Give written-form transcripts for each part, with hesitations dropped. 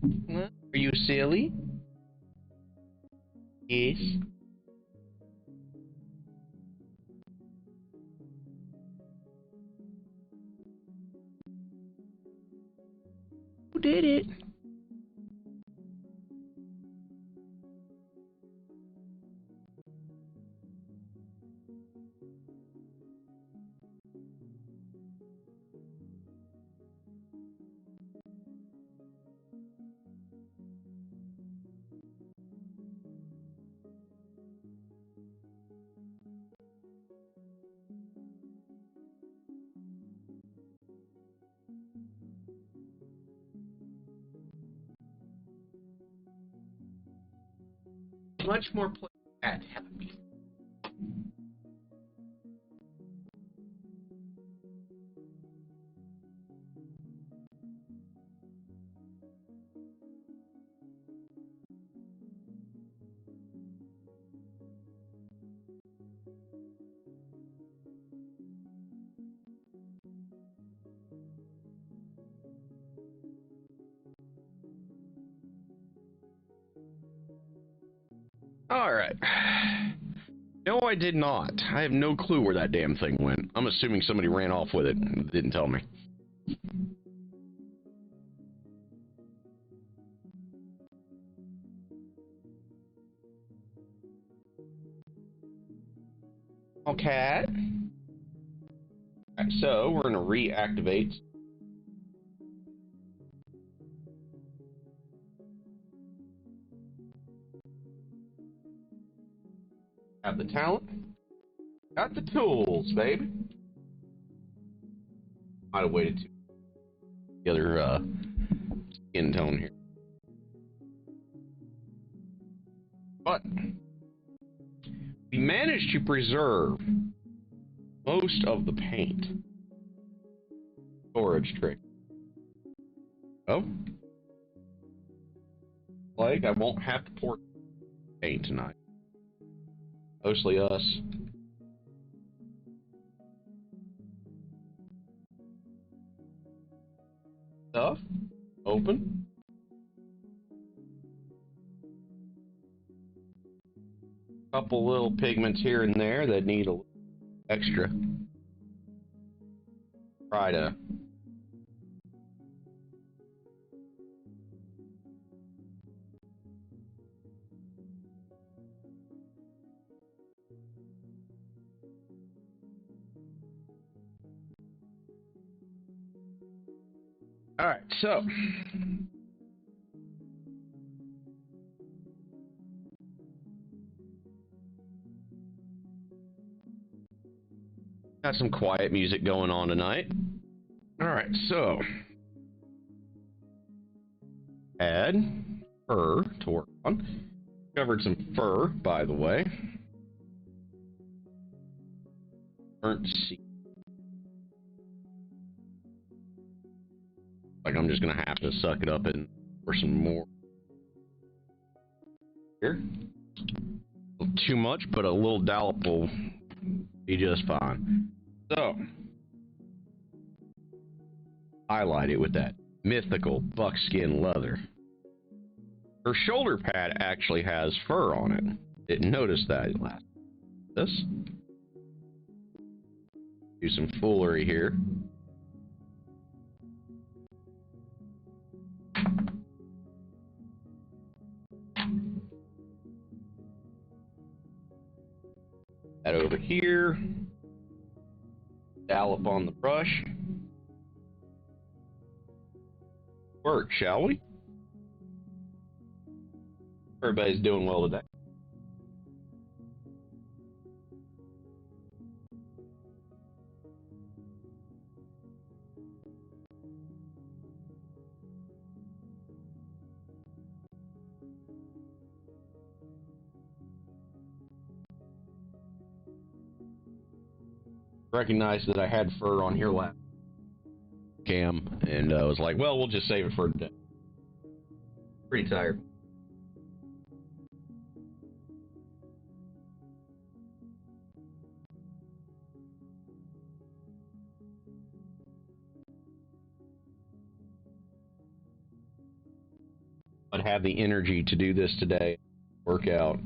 Are you silly? Yes. Who did it? Much more play at happy. Alright. No, I did not. I have no clue where that damn thing went. I'm assuming somebody ran off with it and didn't tell me. Okay. Right, so, we're going to reactivate. Have the talent. Got the tools, baby. Might have waited to the other skin tone here. But we managed to preserve most of the paint. Storage trick. Oh. Like, I won't have to pour paint tonight. Mostly us. Stuff. Open. Couple little pigments here and there that need a little extra. Try to Alright, so got some quiet music going on tonight. Alright, so add fur to work on. Covered some fur, by the way. Burnt sea. Like I'm just gonna have to suck it up and pour some more. Here. Too much, but a little dollop will be just fine. So, highlight it with that mythical buckskin leather. Her shoulder pad actually has fur on it. Didn't notice that last. This. Do some foolery here. That over here. Dollop on the brush. Work, shall we? Everybody's doing well today. Recognized that I had fur on here last cam, and I was like, well, we'll just save it for today. Pretty tired. I'd have the energy to do this today. Workout.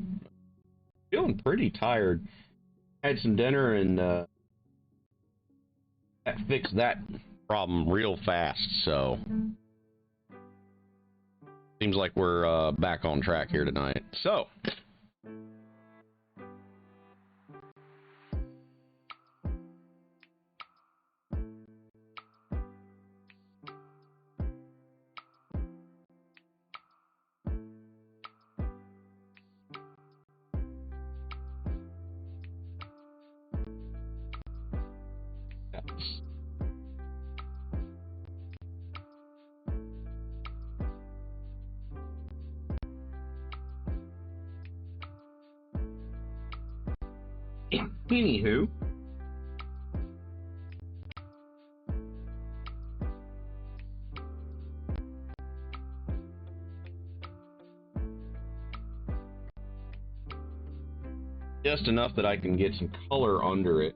Feeling pretty tired. Had some dinner and that fixed that problem real fast, so seems like we're back on track here tonight. So anywho, just enough that I can get some color under it.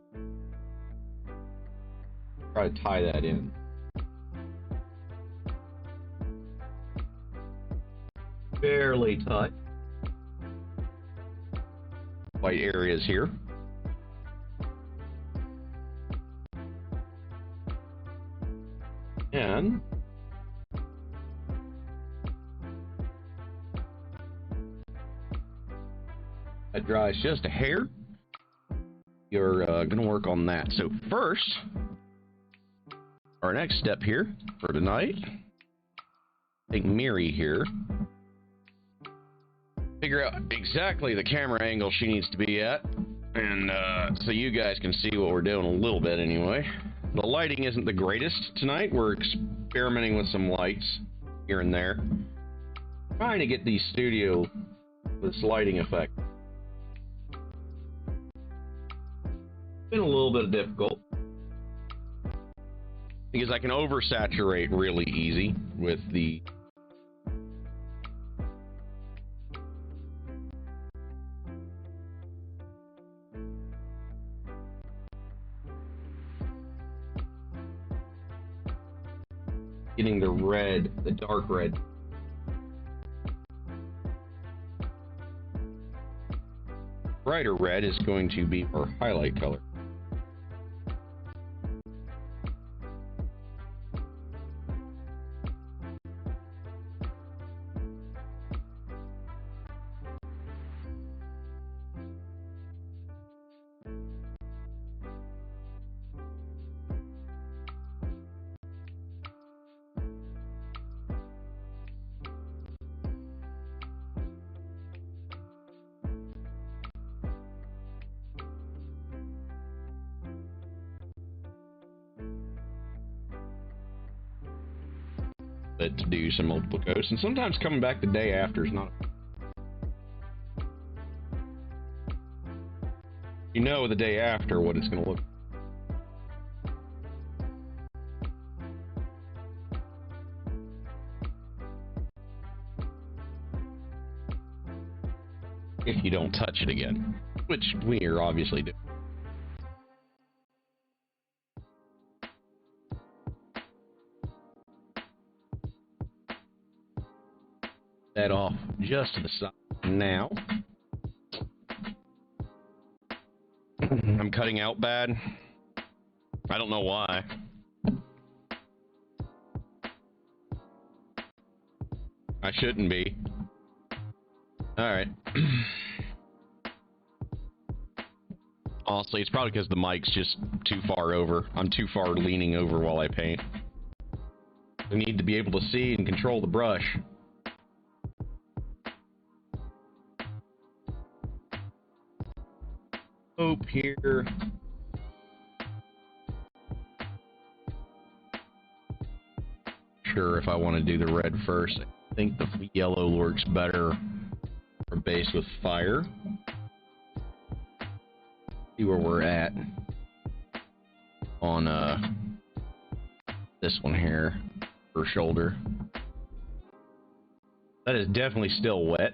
Try to tie that in. Barely touch. White areas here. And that dries just a hair. You're gonna work on that. So first, our next step here for tonight, take Miri here, figure out exactly the camera angle she needs to be at, and so you guys can see what we're doing a little bit anyway. The lighting isn't the greatest tonight. We're experimenting with some lights here and there, trying to get the studio this lighting effect. Been a little bit difficult because I can oversaturate really easy with the getting the red, the dark red. Brighter red is going to be our highlight color. To do some multiple coats, and sometimes coming back the day after is not. You know the day after what it's going to look. If you don't touch it again, which we are obviously doing. That off just to the side now. I'm cutting out bad. I don't know why. I shouldn't be. Alright. Honestly, it's probably because the mic's just too far over. I'm too far leaning over while I paint. I need to be able to see and control the brush. Hope here. Sure, if I want to do the red first, I think the yellow works better for base with fire. See where we're at on this one here for shoulder. That is definitely still wet.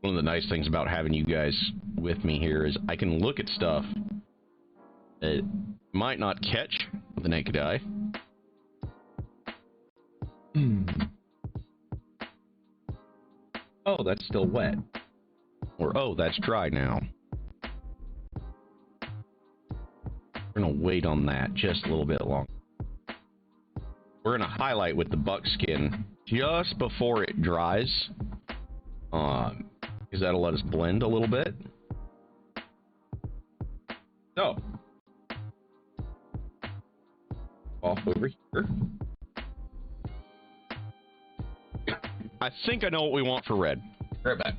One of the nice things about having you guys with me here is I can look at stuff that might not catch with the naked eye. Oh, that's still wet. Or, oh, that's dry now. We're going to wait on that just a little bit longer. We're going to highlight with the buckskin just before it dries. Because that'll let us blend a little bit. So, off over here. I think I know what we want for red. Right back.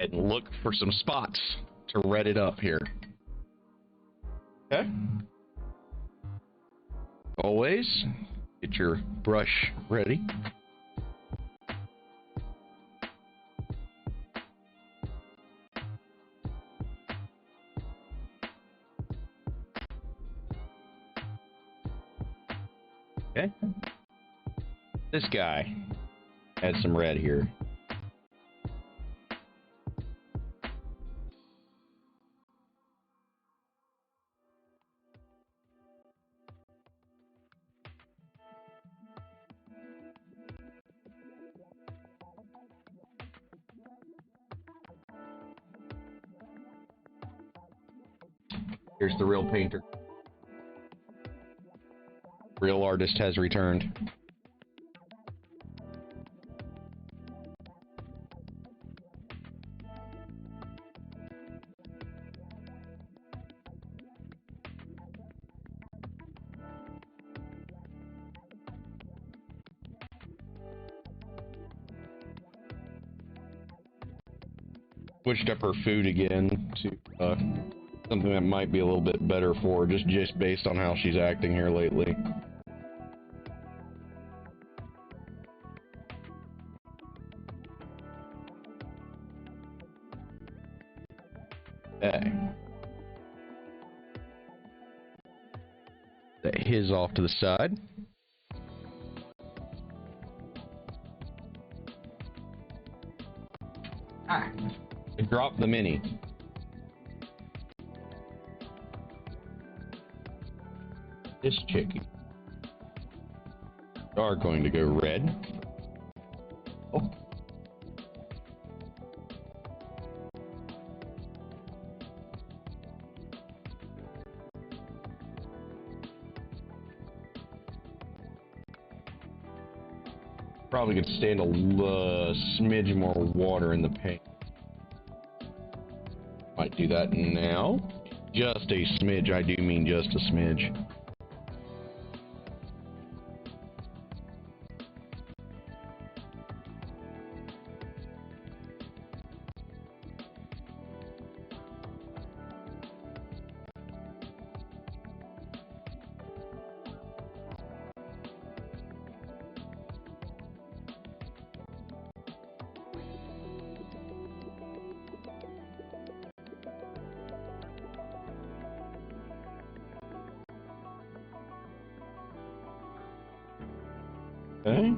And look for some spots to red it up here. Okay. Always get your brush ready. Okay. This guy has some red here. Here's the real painter. Real artist has returned. Switched up her food again to something that might be a little bit better for her, just based on how she's acting here lately. Okay. Set his off to the side. Drop the mini. This chickie are going to go red. Oh. Probably could stand a smidge more water in the paint. Might do that now. Just a smidge, I do mean just a smidge. Okay.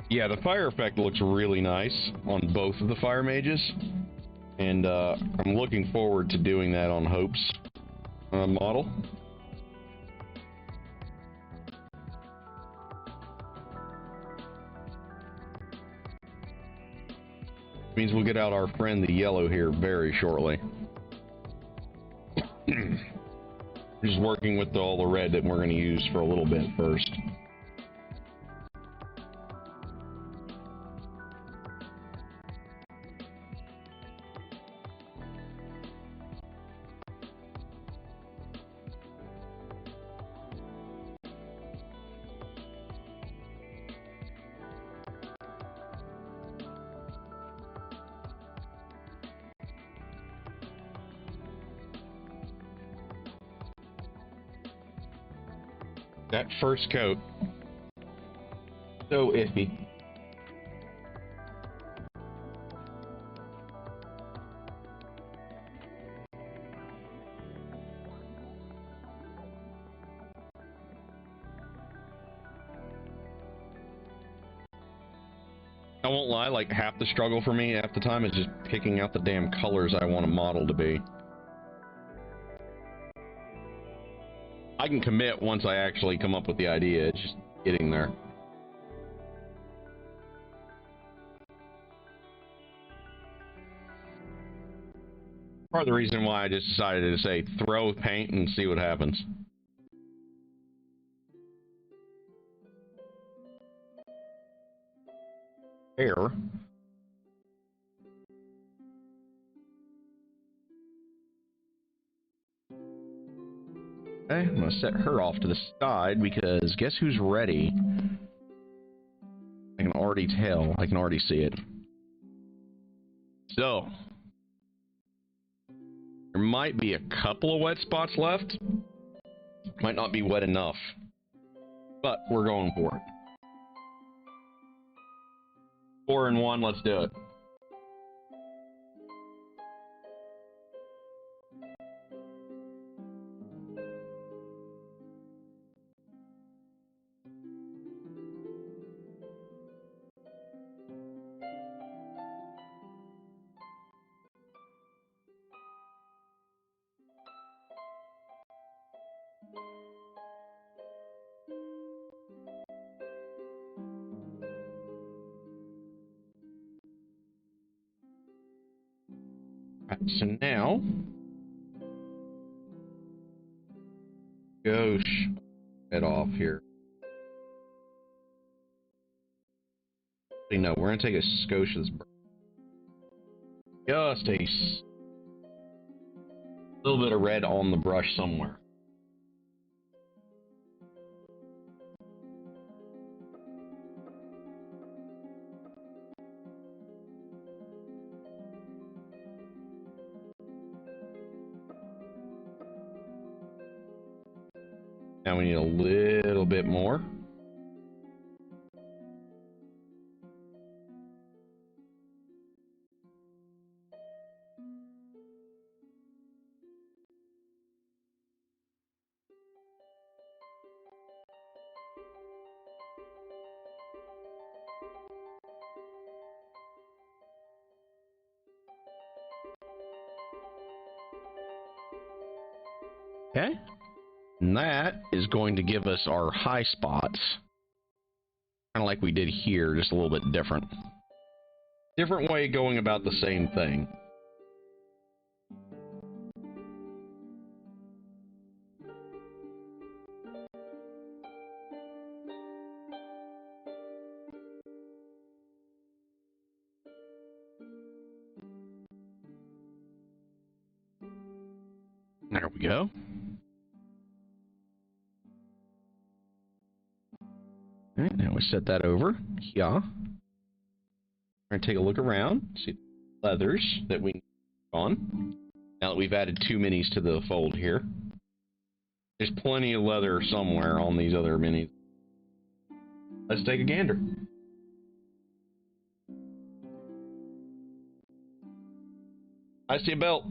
Yeah, the fire effect looks really nice on both of the fire mages, and I'm looking forward to doing that on Hope's model. Means we'll get out our friend the yellow here very shortly. Just working with all the red that we're going to use for a little bit first. That first coat. So iffy. I won't lie, like half the struggle for me half the time is just picking out the damn colors I want a model to be. I can commit once I actually come up with the idea, it's just getting there. Part of the reason why I just decided to say throw paint and see what happens. Hair. Okay, I'm gonna set her off to the side because guess who's ready? I can already tell. I can already see it. So, there might be a couple of wet spots left. Might not be wet enough. But we're going for it. 4 and 1, let's do it. Alright, so now go head off here. No, we're gonna take a Scotia's just a little bit of red on the brush somewhere. Now we need a little bit more. Okay. And that is going to give us our high spots. Kind of like we did here, just a little bit different. Different way of going about the same thing. There we go. All right, now we set that over. Yeah. We're going to take a look around, see the leathers that we on. Now that we've added 2 minis to the fold here. There's plenty of leather somewhere on these other minis. Let's take a gander. I see a belt.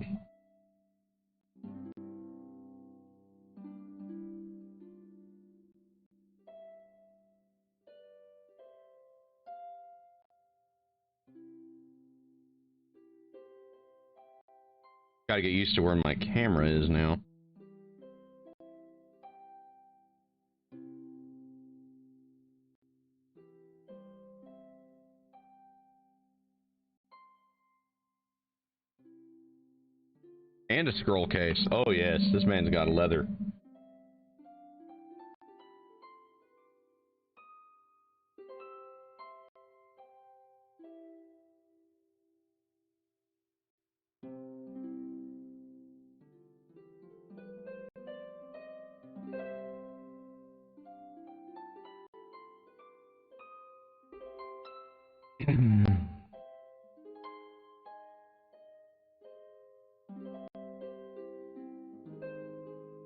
Gotta get used to where my camera is now. And a scroll case. Oh yes, this man's got leather.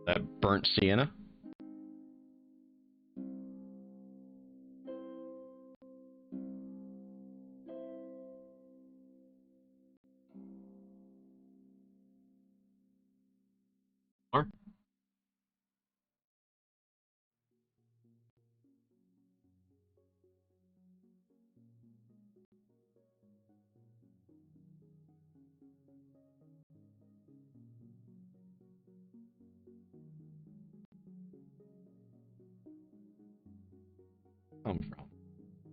That burnt sienna. Come from?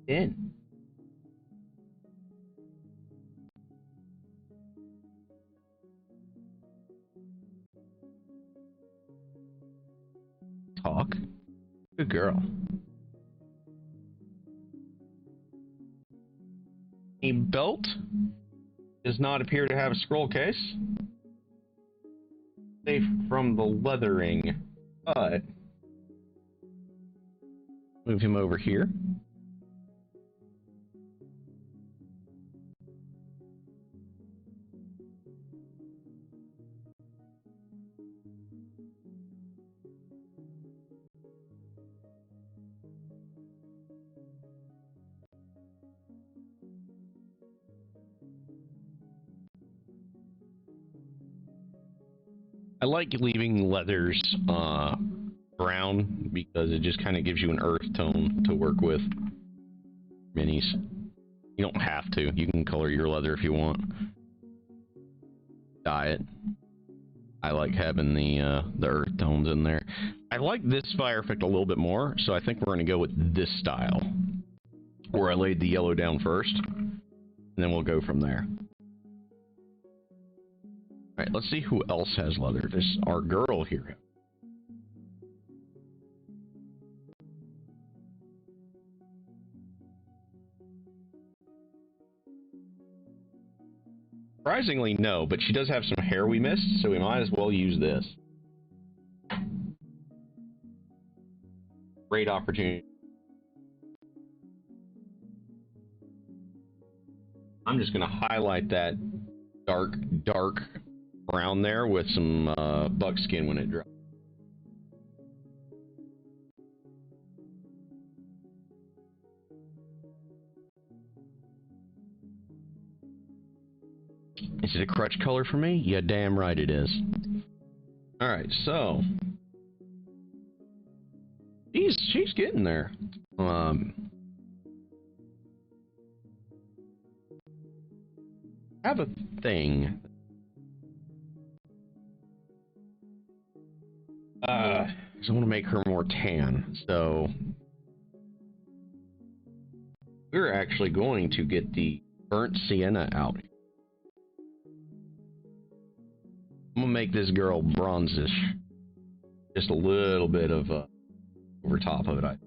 In. Talk. Good girl. A belt does not appear to have a scroll case. Safe from the leathering, but move him over here. I like leaving leathers brown because it just kind of gives you an earth tone to work with. Minis. You don't have to. You can color your leather if you want. Dye it. I like having the earth tones in there. I like this fire effect a little bit more, so I think we're going to go with this style. Where I laid the yellow down first, and then we'll go from there. Alright, let's see who else has leather. This is our girl here. Surprisingly, no, but she does have some hair we missed, so we might as well use this. Great opportunity. I'm just going to highlight that dark brown there with some buckskin when it dries. Is it a crutch color for me? Yeah, damn right it is. Alright, so she's getting there. I have a thing. I want to make her more tan, so we're actually going to get the burnt sienna out. I'm gonna make this girl bronzish. Just a little bit of over top of it.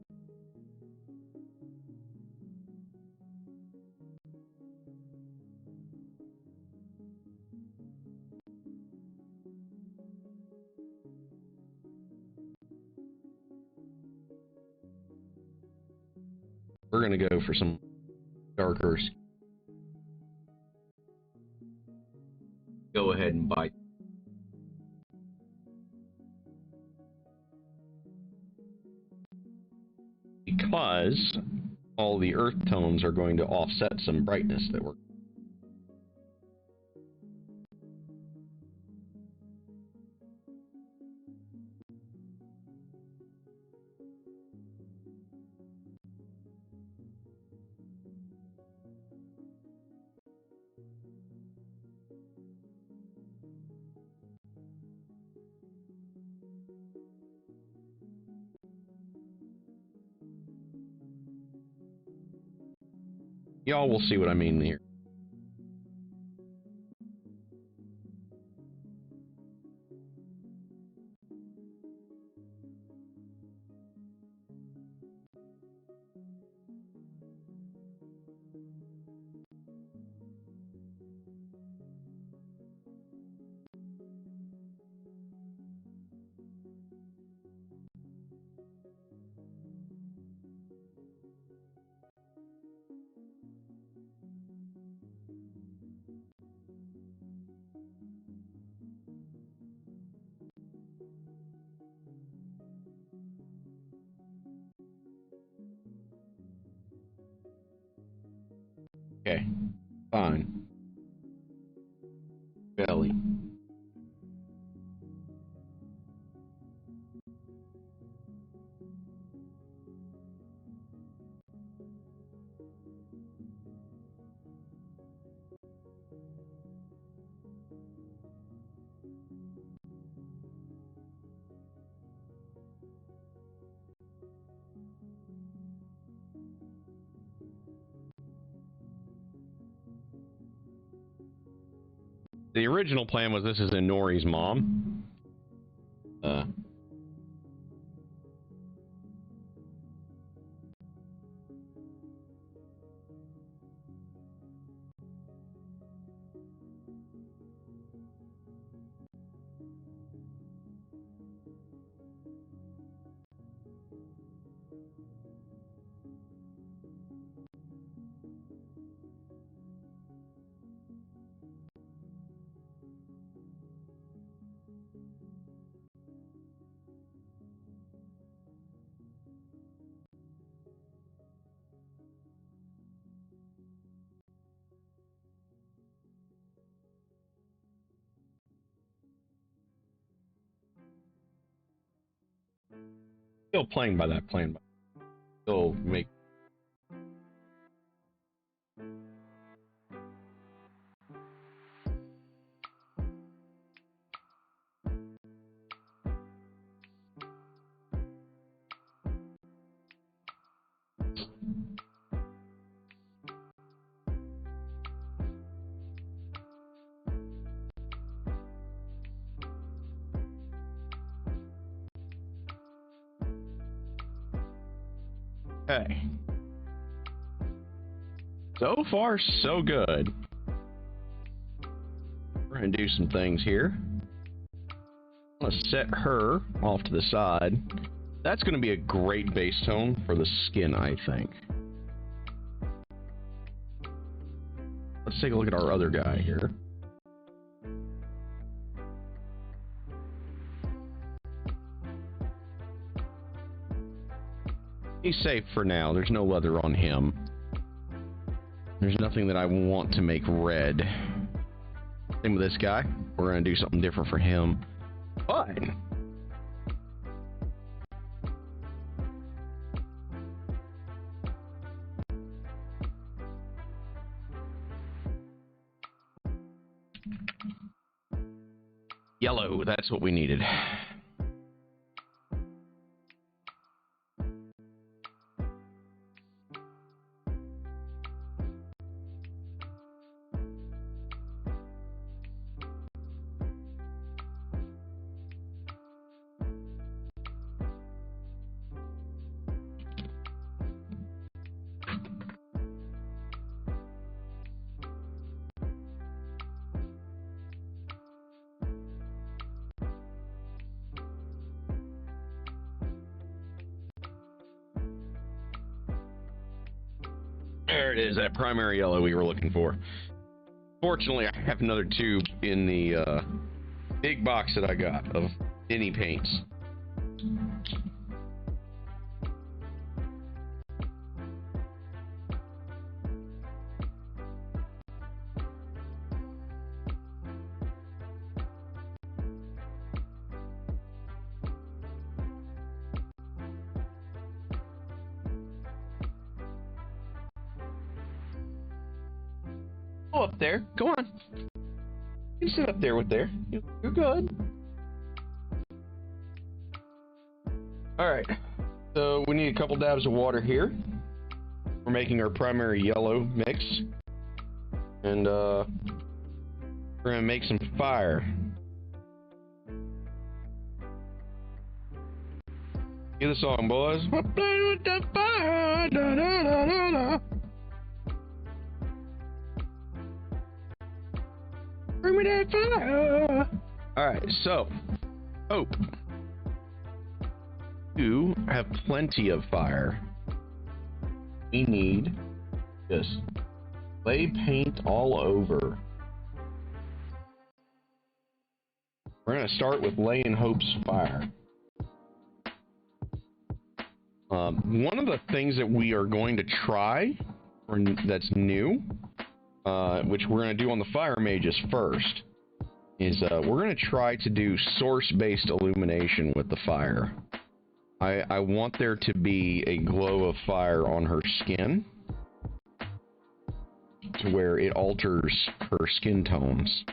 We're gonna go for some darker. Go ahead and bite. Because all the earth tones are going to offset some brightness that we're. Y'all will see what I mean here. Okay, fine. Belly. The original plan was this is Inori's mom. Still playing by that plan. Still make. Okay. So far, so good. We're going to do some things here. I'm going to set her off to the side. That's going to be a great base tone for the skin, I think. Let's take a look at our other guy here. He's safe for now. There's no leather on him. There's nothing that I want to make red. Same with this guy. We're going to do something different for him. Fine. Yellow, that's what we needed. There it is, that primary yellow we were looking for. Fortunately, I have another tube in the big box that I got of Denny paints. Go up there. Go on. You sit up there with there. You're good. Alright. So we need a couple dabs of water here. We're making our primary yellow mix. And we're gonna make some fire. Hear the song, boys. We're playing with the fire. Da, da, da, da, da. Bring me that fire. Alright, so Hope, you have plenty of fire. We need just lay paint all over. We're going to start with laying Hope's fire. One of the things that we are going to try, or that's new, which we're going to do on the fire mages first, is we're going to try to do source-based illumination with the fire. I want there to be a glow of fire on her skin to where it alters her skin tones,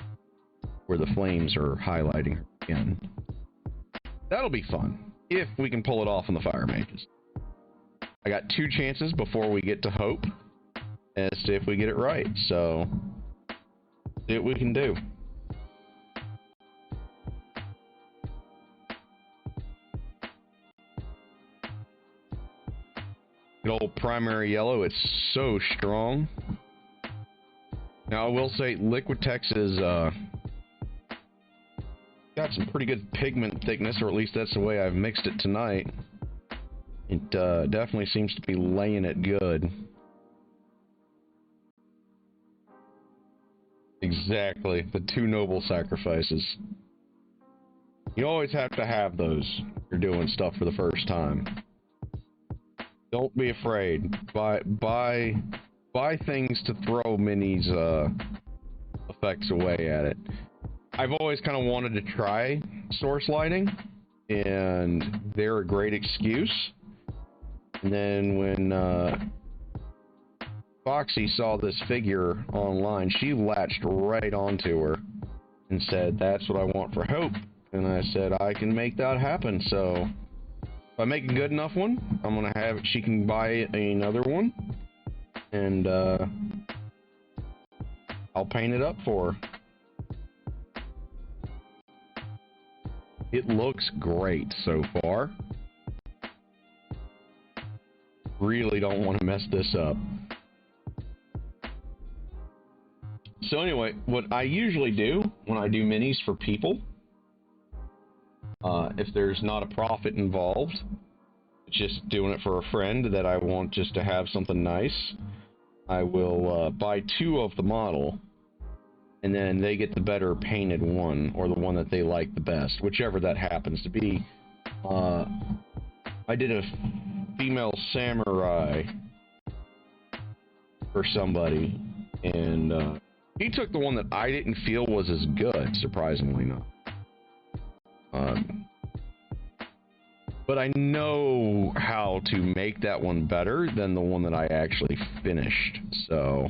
where the flames are highlighting her skin. That'll be fun, if we can pull it off on the fire mages. I got 2 chances before we get to Hope as to if we get it right, so see what we can do. Good old primary yellow. It's so strong. Now, I will say Liquitex is got some pretty good pigment thickness, or at least that's the way I've mixed it tonight. It definitely seems to be laying it good. Exactly, the two noble sacrifices. You always have to have those if you're doing stuff for the first time. Don't be afraid. Buy things to throw Minnie's effects away at it. I've always kind of wanted to try source lighting, and they're a great excuse. And then when Foxy saw this figure online, she latched right onto her and said, "That's what I want for Hope." And I said, "I can make that happen." So if I make a good enough one, I'm gonna have she can buy another one, and I'll paint it up for her. It looks great so far. Really don't want to mess this up. So anyway, what I usually do when I do minis for people, if there's not a profit involved, just doing it for a friend that I want just to have something nice, I will buy 2 of the model, and then they get the better painted one, or the one that they like the best, whichever that happens to be. I did a female samurai for somebody, and he took the one that I didn't feel was as good, surprisingly not. But I know how to make that one better than the one that I actually finished. So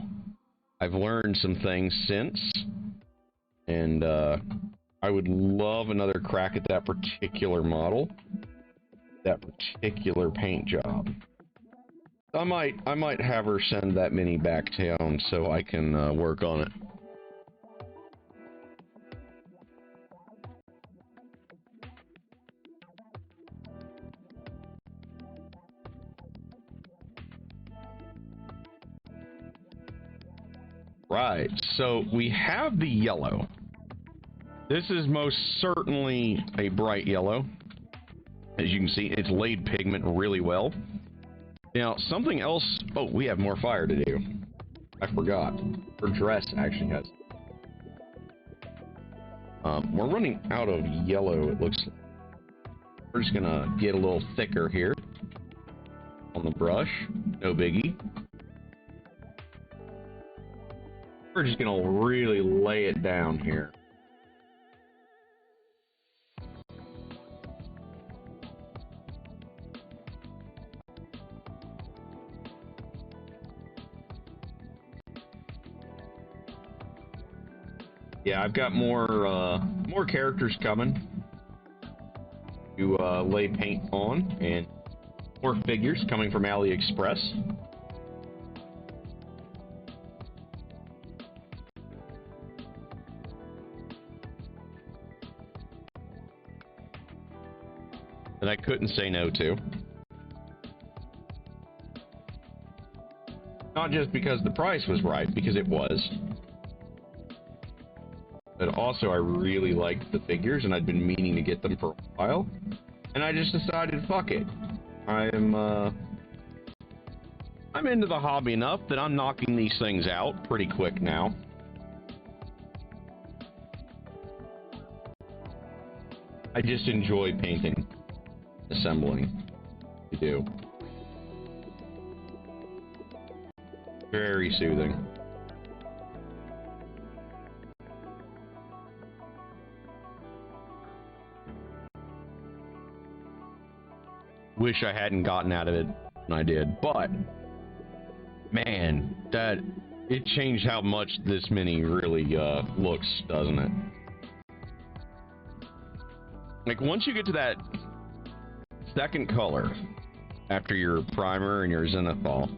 I've learned some things since, and I would love another crack at that particular model, that particular paint job. I might have her send that mini back down so I can work on it. Right, so we have the yellow. This is most certainly a bright yellow. As you can see, it's laid pigment really well. Now, something else... Oh, we have more fire to do. I forgot. Her dress actually has... we're running out of yellow, it looks like. We're just gonna get a little thicker here on the brush. No biggie. We're just gonna really lay it down here. Yeah, I've got more characters coming to lay paint on, and more figures coming from AliExpress. That I couldn't say no to. Not just because the price was right, because it was. But also I really liked the figures, and I'd been meaning to get them for a while. And I just decided, fuck it. I'm into the hobby enough that I'm knocking these things out pretty quick now. I just enjoy painting. Assembling. You do. Very soothing. Wish I hadn't gotten out of it when I did, but man, it changed how much this mini really looks, doesn't it? Like, once you get to that second color after your primer and your zenithal,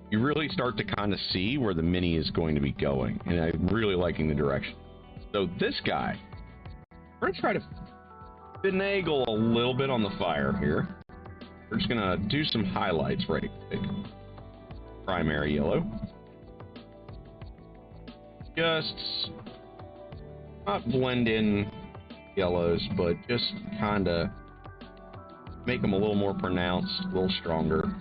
you really start to kind of see where the mini is going to be going, and I'm really liking the direction. So this guy, we're gonna try to finagle a little bit on the fire here. We're just gonna do some highlights right quick. Primary yellow. Just not blend in yellows, but just kind of make them a little more pronounced, a little stronger.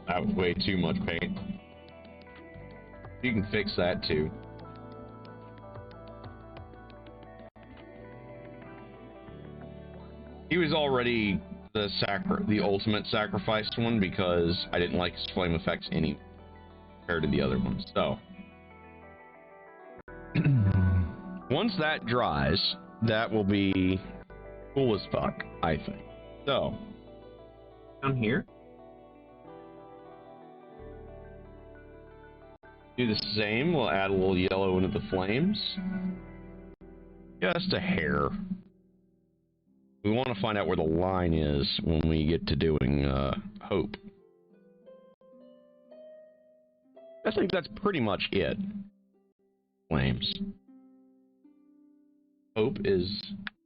That was way too much paint. You can fix that too. He was already the ultimate sacrificed one because I didn't like his flame effects any compared to the other ones. So once that dries, that will be cool as fuck, I think. So down here, do the same. We'll add a little yellow into the flames. Just a hair. We want to find out where the line is when we get to doing Hope. I think that's pretty much it. Flames. Hope is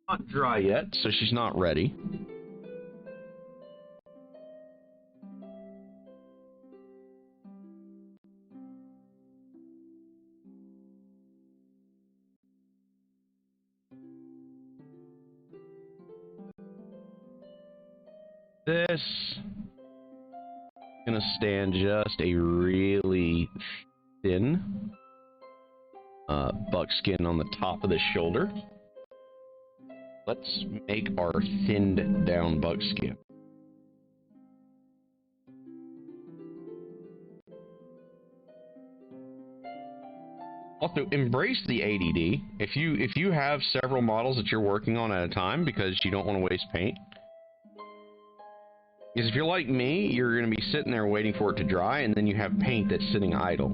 not dry yet, so she's not ready. This is gonna stand just a really thin buckskin on the top of the shoulder. Let's make our thinned down buckskin. Also, embrace the ADD. If you have several models that you're working on at a time because you don't want to waste paint. Because if you're like me, you're going to be sitting there waiting for it to dry, and then you have paint that's sitting idle.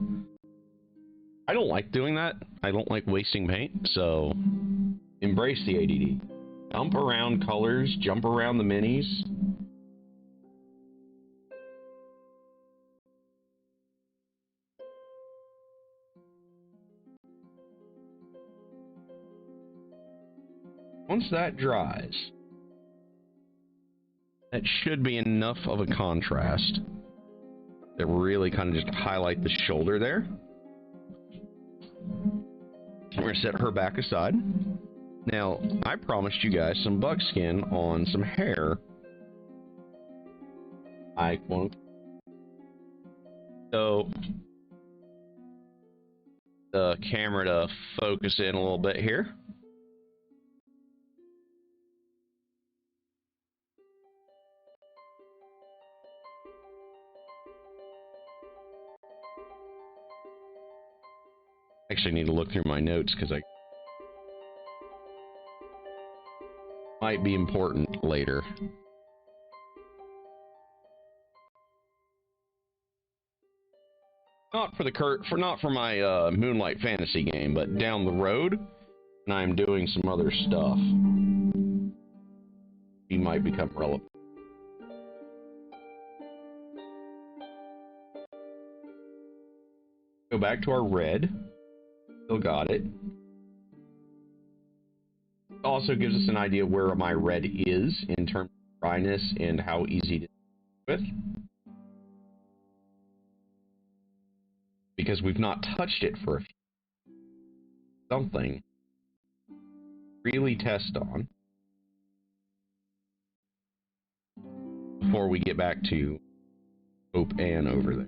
I don't like doing that. I don't like wasting paint, so embrace the ADD. Jump around colors, jump around the minis. Once that dries, that should be enough of a contrast that really kind of just highlight the shoulder there. We're going to set her back aside. Now, I promised you guys some buckskin on some hair. I won't. So, the camera to focus in a little bit here. Actually need to look through my notes because I might be important later. Not for my Moonlight Fantasy game, but down the road, and I'm doing some other stuff. He might become relevant. Go back to our red. Still got it. Also gives us an idea where my red is in terms of dryness and how easy to do with. Because we've not touched it for a few. Something really test on before we get back to Hope Ann over there.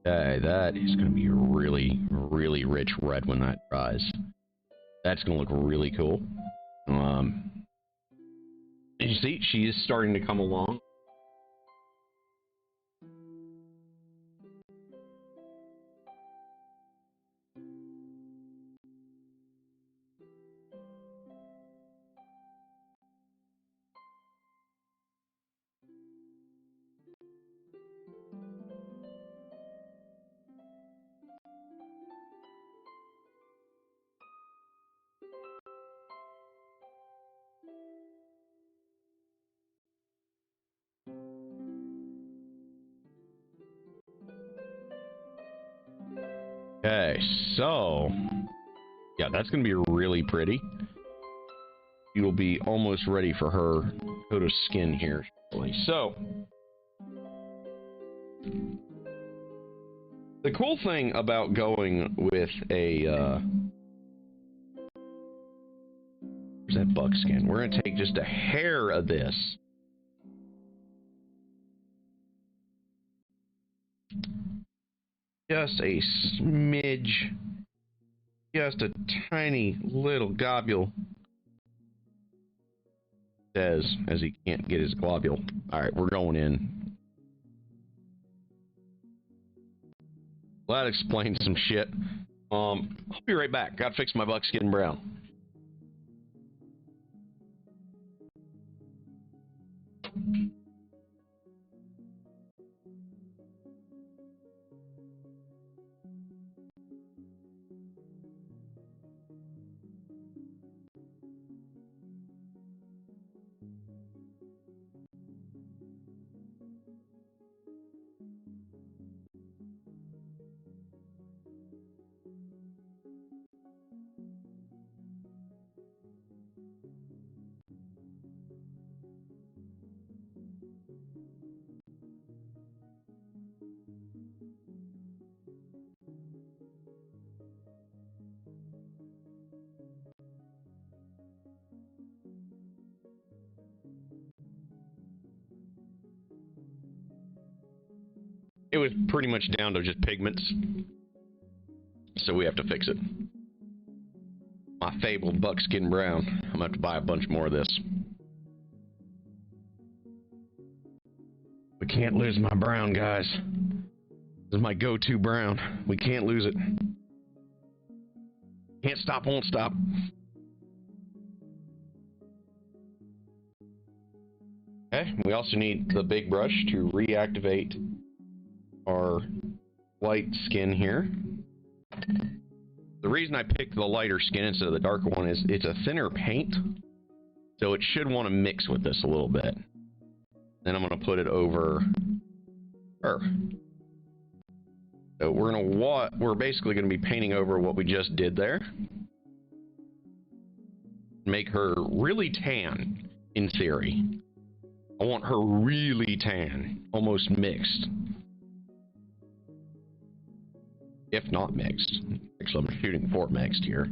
Okay, that is going to be a really, really rich red when that dries. That's going to look really cool. You see, she is starting to come along. Okay, so yeah, that's gonna be really pretty. You'll be almost ready for her coat of skin here. So the cool thing about going with a where's that buckskin? We're gonna take just a hair of this. Just a smidge. Just a tiny little globule. Says as he can't get his globule. Alright, we're going in. Well, that explains some shit. I'll be right back. Gotta fix my buckskin brown. It was pretty much down to just pigments. So we have to fix it. My fabled buckskin brown. I'm gonna have to buy a bunch more of this. We can't lose my brown, guys. This is my go-to brown. We can't lose it. Can't stop, won't stop. Okay, we also need the big brush to reactivate our light skin here. The reason I picked the lighter skin instead of the darker one is it's a thinner paint, so it should want to mix with this a little bit. Then I'm going to put it over her. So we're basically going to be painting over what we just did there. Make her really tan, in theory. I want her really tan, almost mixed. If not mixed. Actually, I'm shooting for mixed here.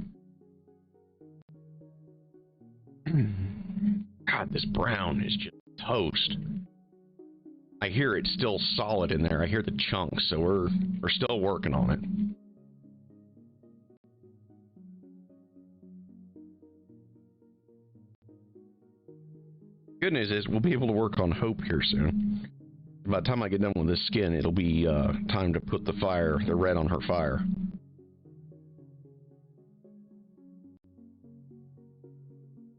God, this brown is just toast. I hear it's still solid in there. I hear the chunks, so we're still working on it. Good news is we'll be able to work on Hope here soon. By the time I get done with this skin, it'll be time to put the red on her fire.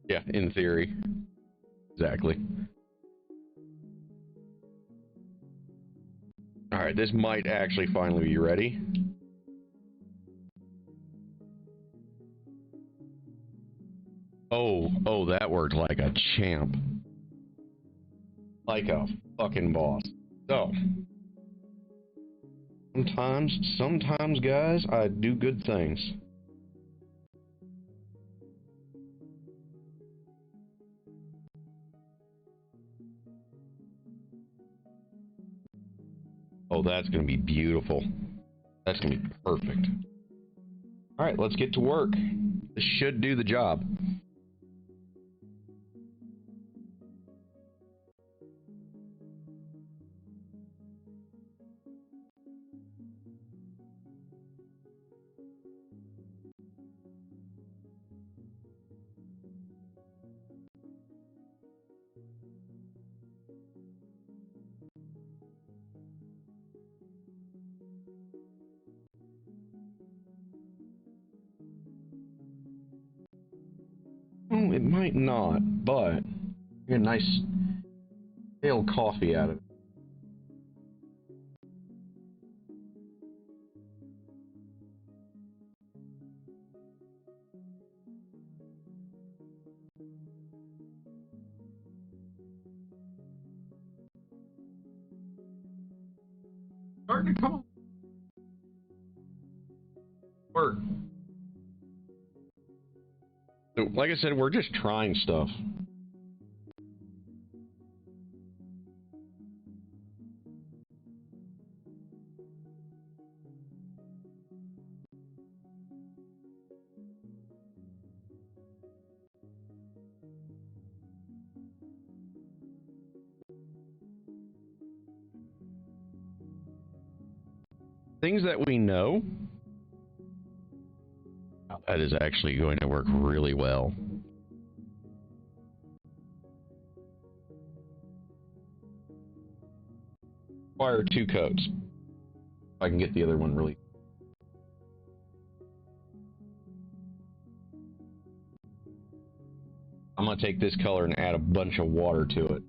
Yeah, in theory. Exactly. Alright, this might actually finally be ready. Oh, that worked like a champ. Like a fucking boss. So, sometimes, guys, I do good things. Oh, that's gonna be beautiful. That's gonna be perfect. Alright, let's get to work. This should do the job. It might not, but get a nice pale coffee out of it. Starting to come work. So, like I said, we're just trying stuff. Things that we know, that is actually going to work really well. Require 2 coats. If I can get the other one really. I'm going to take this color and add a bunch of water to it.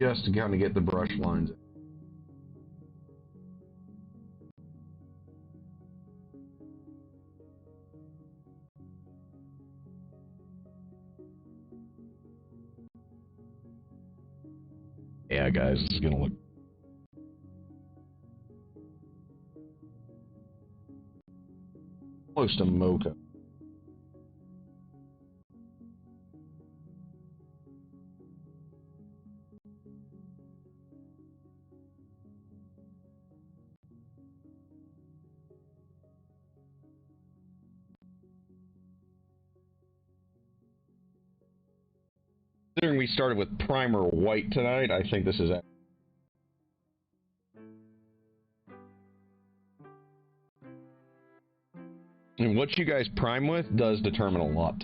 Just to kind of get the brush lines. Yeah, guys, this is going to look close to mocha. Considering we started with primer white tonight, I think this is it. And what you guys prime with does determine a lot.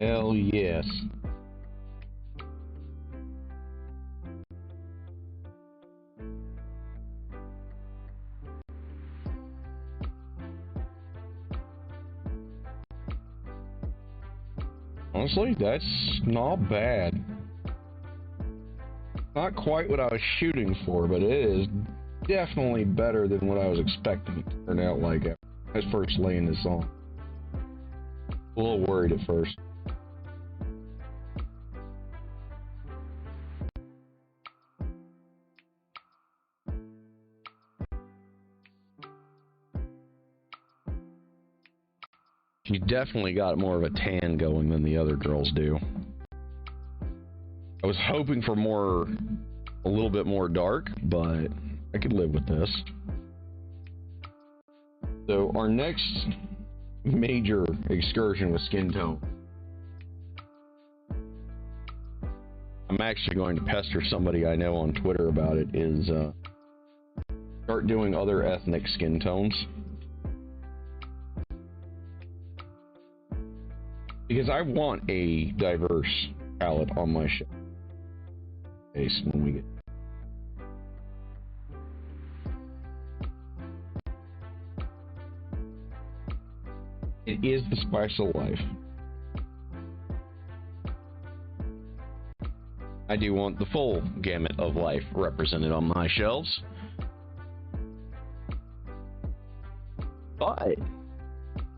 Hell yes. Honestly, that's not bad. Not quite what I was shooting for, but it is definitely better than what I was expecting it to turn out like after I was first laying this on. A little worried at first. You definitely got more of a tan going than the other girls do. I was hoping for a little bit more dark, but I could live with this. So our next major excursion with skin tone. I'm actually going to pester somebody I know on Twitter about it, is start doing other ethnic skin tones. Because I want a diverse palette on my show. Base when we get. It is the spice of life. I do want the full gamut of life represented on my shelves. But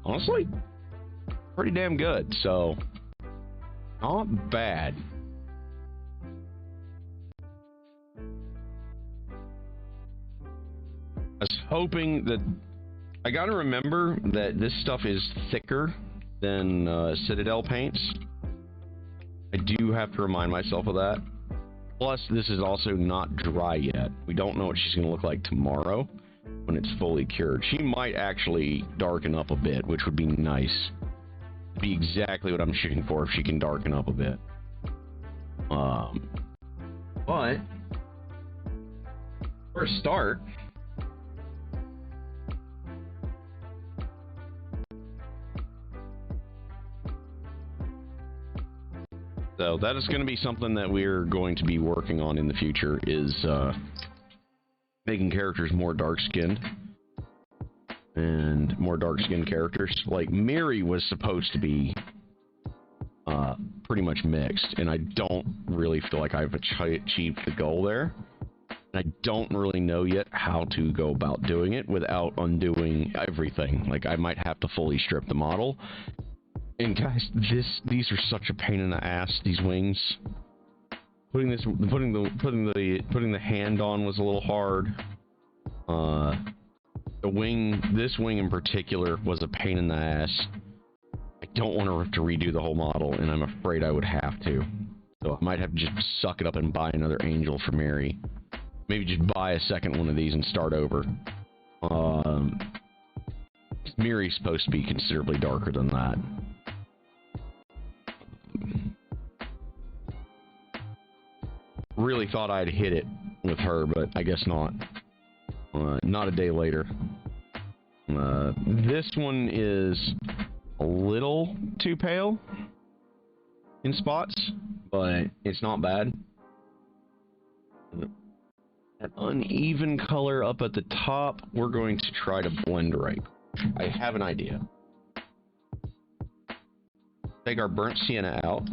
honestly, pretty damn good, so not bad. I was hoping that I gotta remember that this stuff is thicker than Citadel paints. I do have to remind myself of that. Plus, this is also not dry yet. We don't know what she's gonna look like tomorrow when it's fully cured. She might actually darken up a bit, which would be nice. It'd be exactly what I'm shooting for if she can darken up a bit. But for a start, So that is going to be something that we're going to be working on in the future, is making characters more dark-skinned. And more dark-skinned characters. Like, Miri was supposed to be pretty much mixed, and I don't really feel like I've achieved the goal there. I don't really know yet how to go about doing it without undoing everything. Like, I might have to fully strip the model. And guys, these are such a pain in the ass, these wings. Putting the hand on was a little hard. This wing in particular was a pain in the ass. I don't want to have to redo the whole model, and I'm afraid I would have to. So I might have to just suck it up and buy another angel for Mary. Maybe just buy a second one of these and start over. Miri's supposed to be considerably darker than that. Really thought I'd hit it with her, but I guess not. Not a day later. This one is a little too pale in spots, but it's not bad. That uneven color up at the top, we're going to try to blend right. I have an idea. Take our burnt sienna out.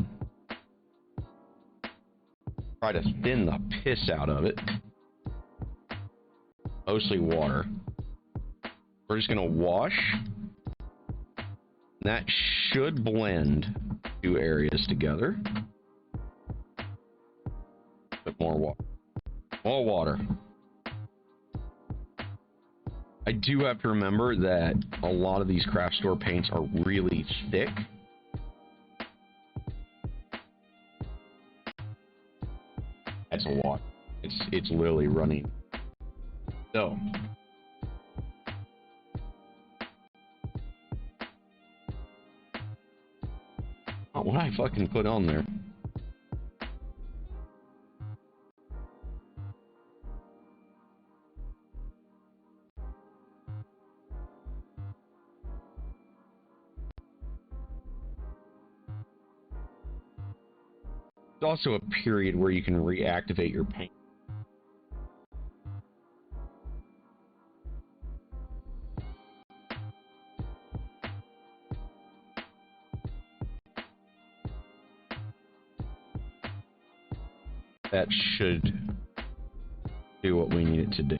Try to thin the piss out of it. Mostly water. We're just gonna wash. That should blend two areas together. Bit more water. More water. I do have to remember that a lot of these craft store paints are really thick. That's a lot. It's literally running. So. Oh, what I fucking put on there? There's also a period where you can reactivate your paint. That should do what we need it to do.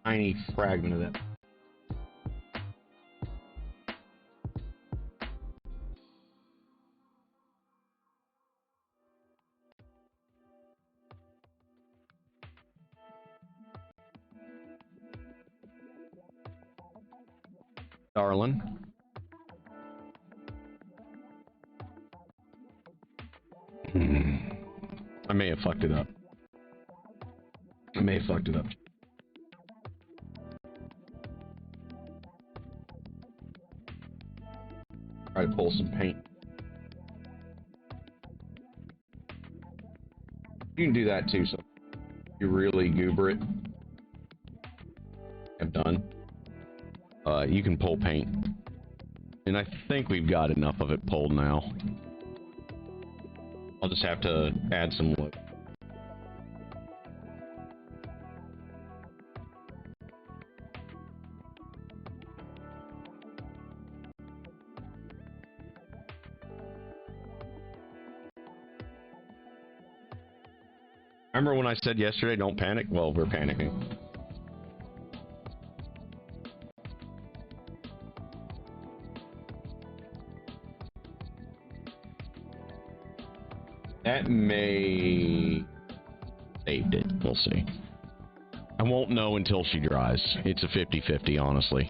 Tiny fragment of that. Darling. I may have fucked it up. Try to pull some paint. You can do that too, so you really goober it. I've done. You can pull paint. And I think we've got enough of it pulled now. I'll just have to add some wood. Remember when I said yesterday, don't panic? Well, we're panicking. That may... saved it. We'll see. I won't know until she dries. It's a 50-50, honestly.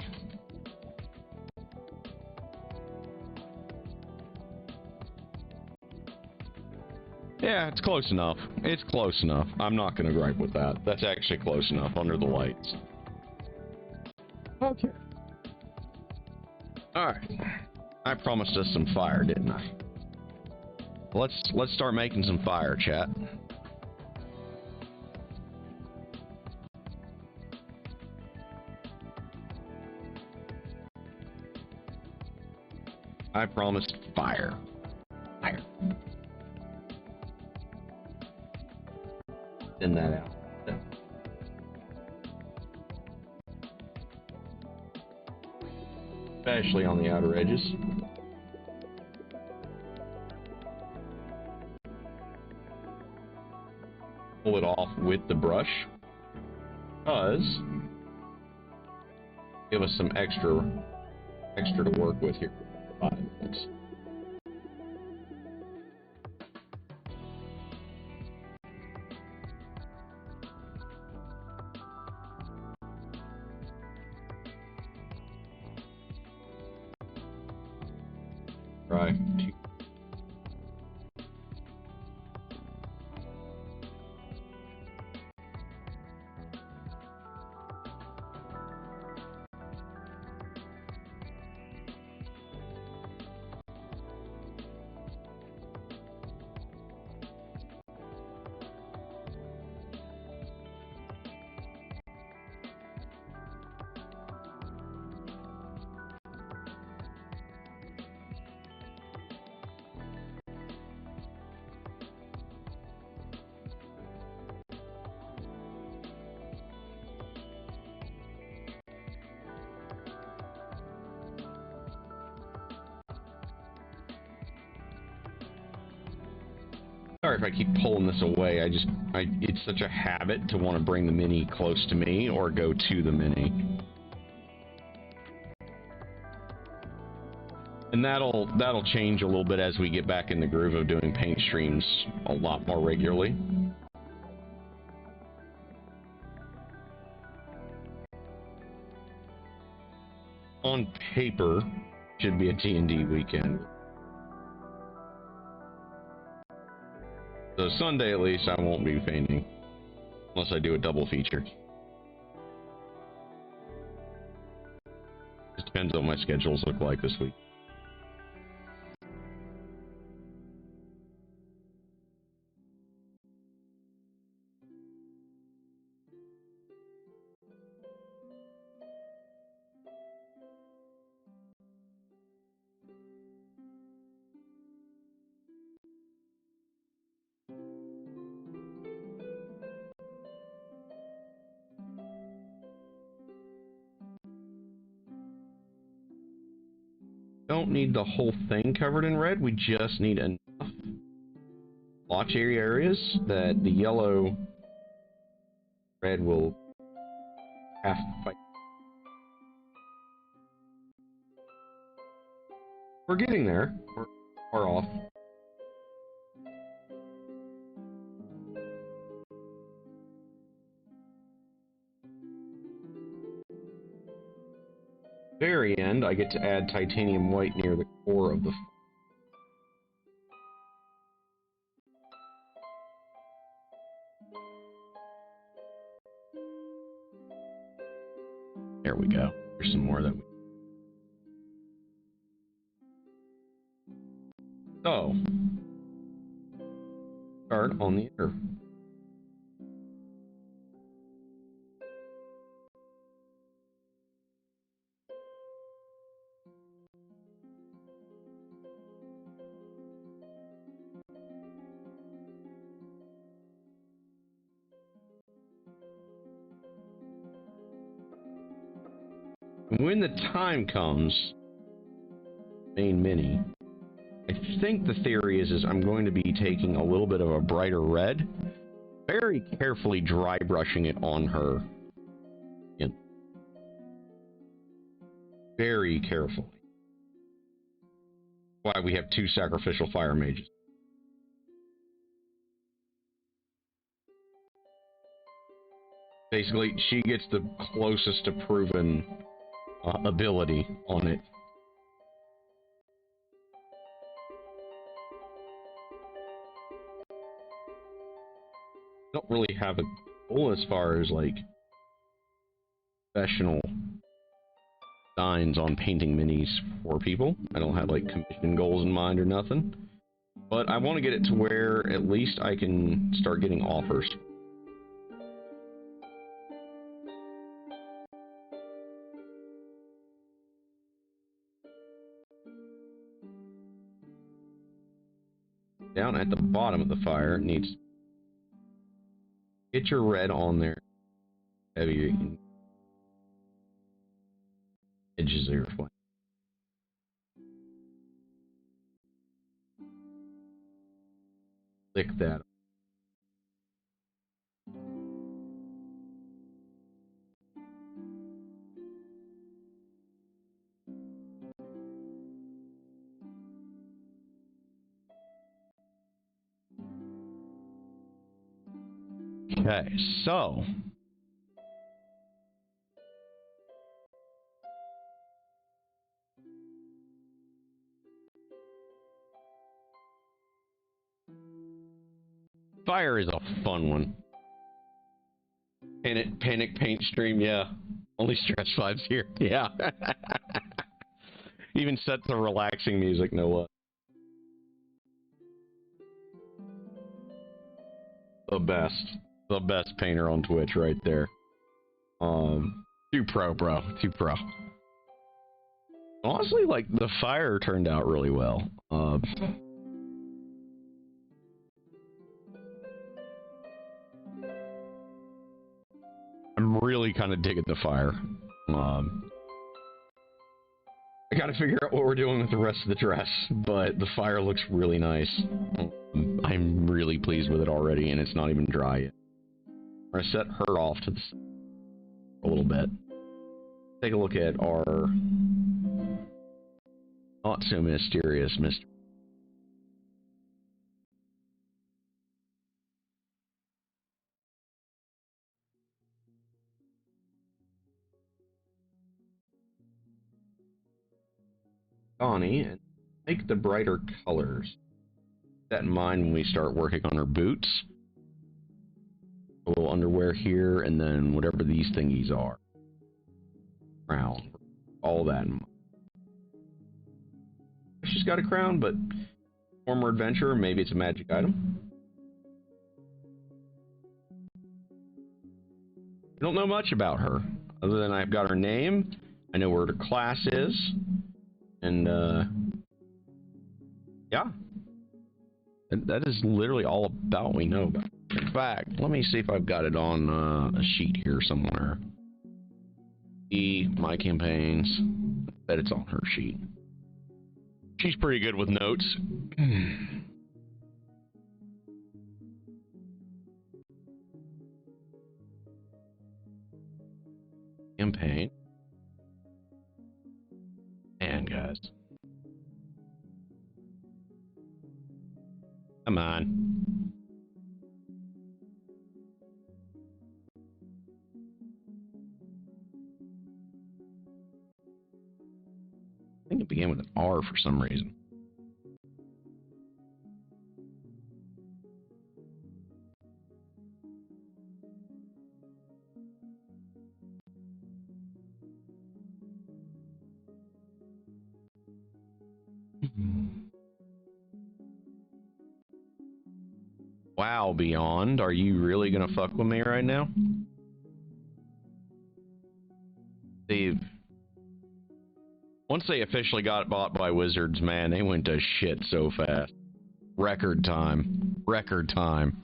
Yeah, it's close enough. It's close enough. I'm not going to gripe with that. That's actually close enough under the lights. Okay. Alright. I promised us some fire, didn't I? Let's start making some fire, chat. I promised fire. Fire. Send that out. Especially on the outer edges. Pull it off with the brush. Does give us some extra to work with here. 5 minutes. Right. Sorry if I keep pulling this away. It's such a habit to want to bring the mini close to me or go to the mini. And that'll change a little bit as we get back in the groove of doing paint streams a lot more regularly. On paper, should be a D&D weekend. So Sunday, at least, I won't be painting. Unless I do a double feature. Just depends on what my schedules look like this week. Don't need the whole thing covered in red. We just need enough blotchy areas that the yellow red will have to fight. We're getting there. We're far off. Very end, I get to add titanium white near the core of the. There we go. There's some more that we. So, start on the inner. When the time comes, main mini, I think the theory is I'm going to be taking a little bit of a brighter red, very carefully dry brushing it on her. Very carefully. Why we have 2 sacrificial fire mages. Basically, she gets the closest to proven ability on it. Don't really have a goal as far as like professional designs on painting minis for people. I don't have like commission goals in mind or nothing, but I want to get it to where at least I can start getting offers. down at the bottom of the fire, it needs... Get your red on there. Heavy edges of your flame. Click that. Okay, so fire is a fun one. Panic paint stream, yeah. Only stress vibes here, yeah. Even set the relaxing music, no what? The best painter on Twitch right there. Too pro, bro. Too pro. Honestly, like, the fire turned out really well. I'm really kind of digging the fire. I gotta figure out what we're doing with the rest of the dress, but the fire looks really nice. I'm really pleased with it already, and it's not even dry yet. I'm gonna set her off to the side a little bit. Take a look at our not so mysterious Mr. Donnie, and make the brighter colors. Keep that in mind when we start working on her boots. A little underwear here, and then whatever these thingies are. Crown. All that in mind. She's got a crown, but former adventurer, maybe it's a magic item. I don't know much about her, other than I've got her name, I know where her class is, and yeah. That is literally all about what we know about her. In fact, let me see if I've got it on a sheet here somewhere. My campaigns, I bet it's on her sheet. She's pretty good with notes. Campaign. Man, guys. Come on. I think it began with an R for some reason. Wow, Beyond, are you really gonna fuck with me right now? Once they officially got bought by Wizards, man, they went to shit so fast. Record time. Record time.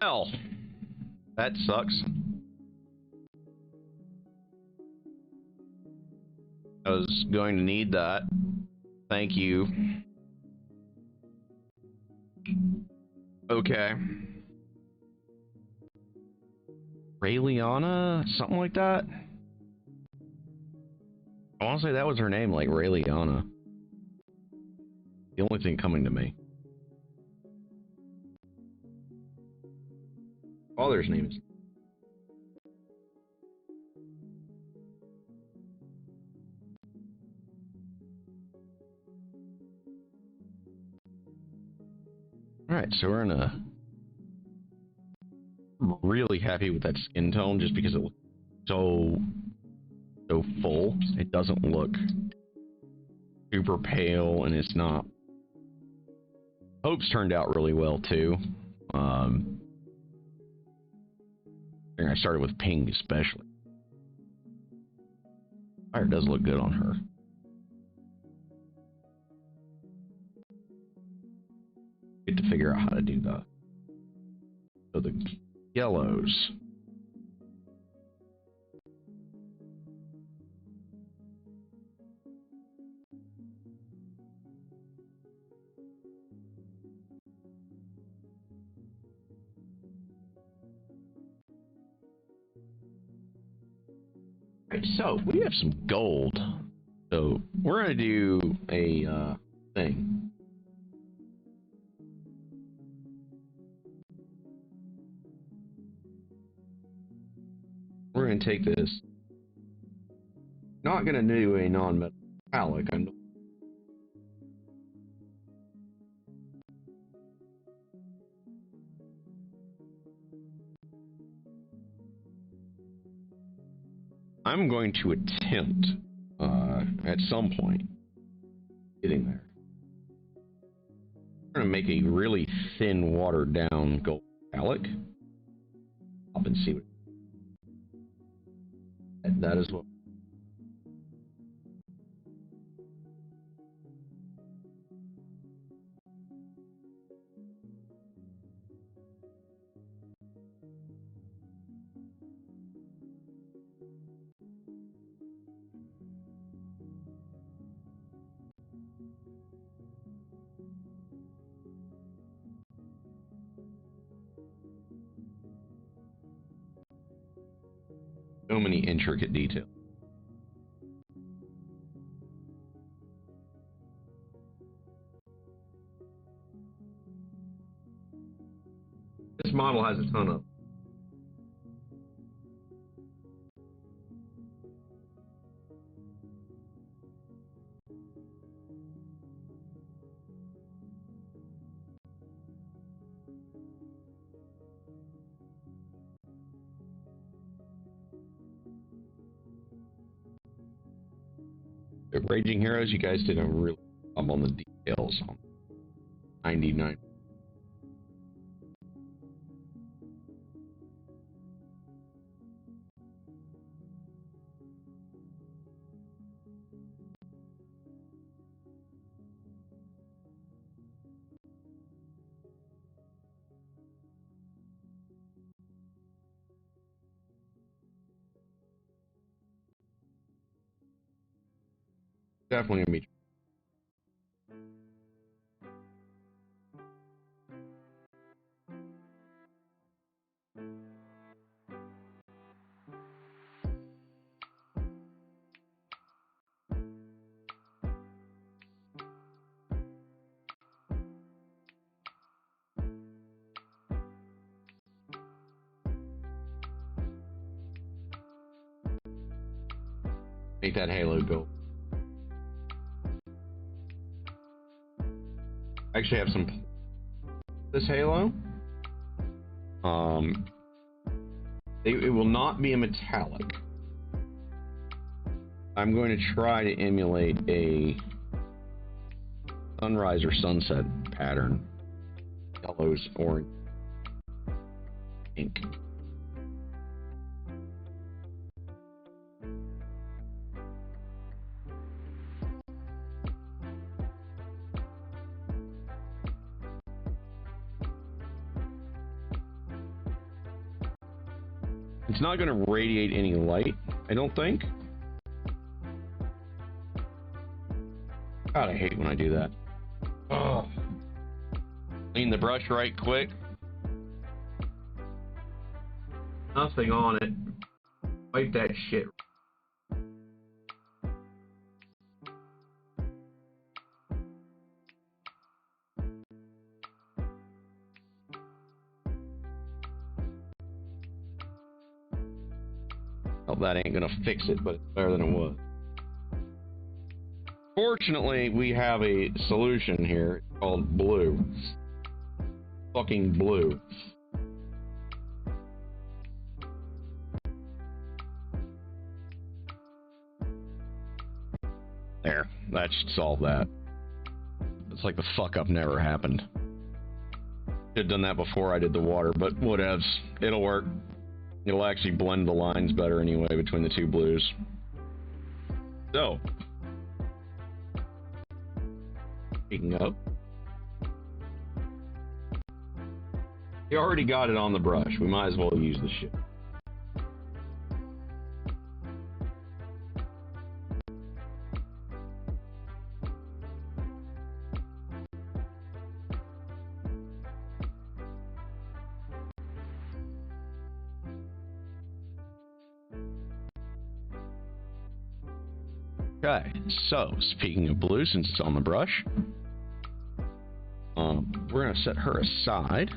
Well, that sucks. I was going to need that. Thank you. Okay. Raeliana? Something like that? I want to say that was her name, like Raeliana. The only thing coming to me. Father's name is... Alright, so we're in a... I'm really happy with that skin tone just because it looks so so full. It doesn't look super pale, and it's not. Hope's turned out really well too. I think I started with pink especially. Fire does look good on her. Get to figure out how to do the yellows. Right, so we have some gold. So we're gonna do a thing. We're gonna take this. Not gonna do a non-metallic. I'm going to attempt at some point getting there. We're gonna make a really thin, watered down gold metallic. Up and see what. That is what. So many intricate details. This model has a ton of. Raging Heroes, you guys did a really good job on the details on 99. Definitely gonna be. Make that halo go. I actually have some. This halo. It will not be a metallic. I'm going to try to emulate a sunrise or sunset pattern. Yellows, orange, pink. It's not going to radiate any light, I don't think. God, I hate when I do that. Oh. Clean the brush right quick. Nothing on it. Wipe that shit. Well, that ain't gonna fix it, but it's better than it was. Fortunately, we have a solution here called blue. Fucking blue. There, that should solve that. It's like the fuck up never happened. Should have done that before I did the water, but whatevs. It'll work. It'll actually blend the lines better anyway between the two blues. So, speaking of, you already got it on the brush. We might as well use the shit. Okay, so speaking of blue, since it's on the brush, we're gonna set her aside.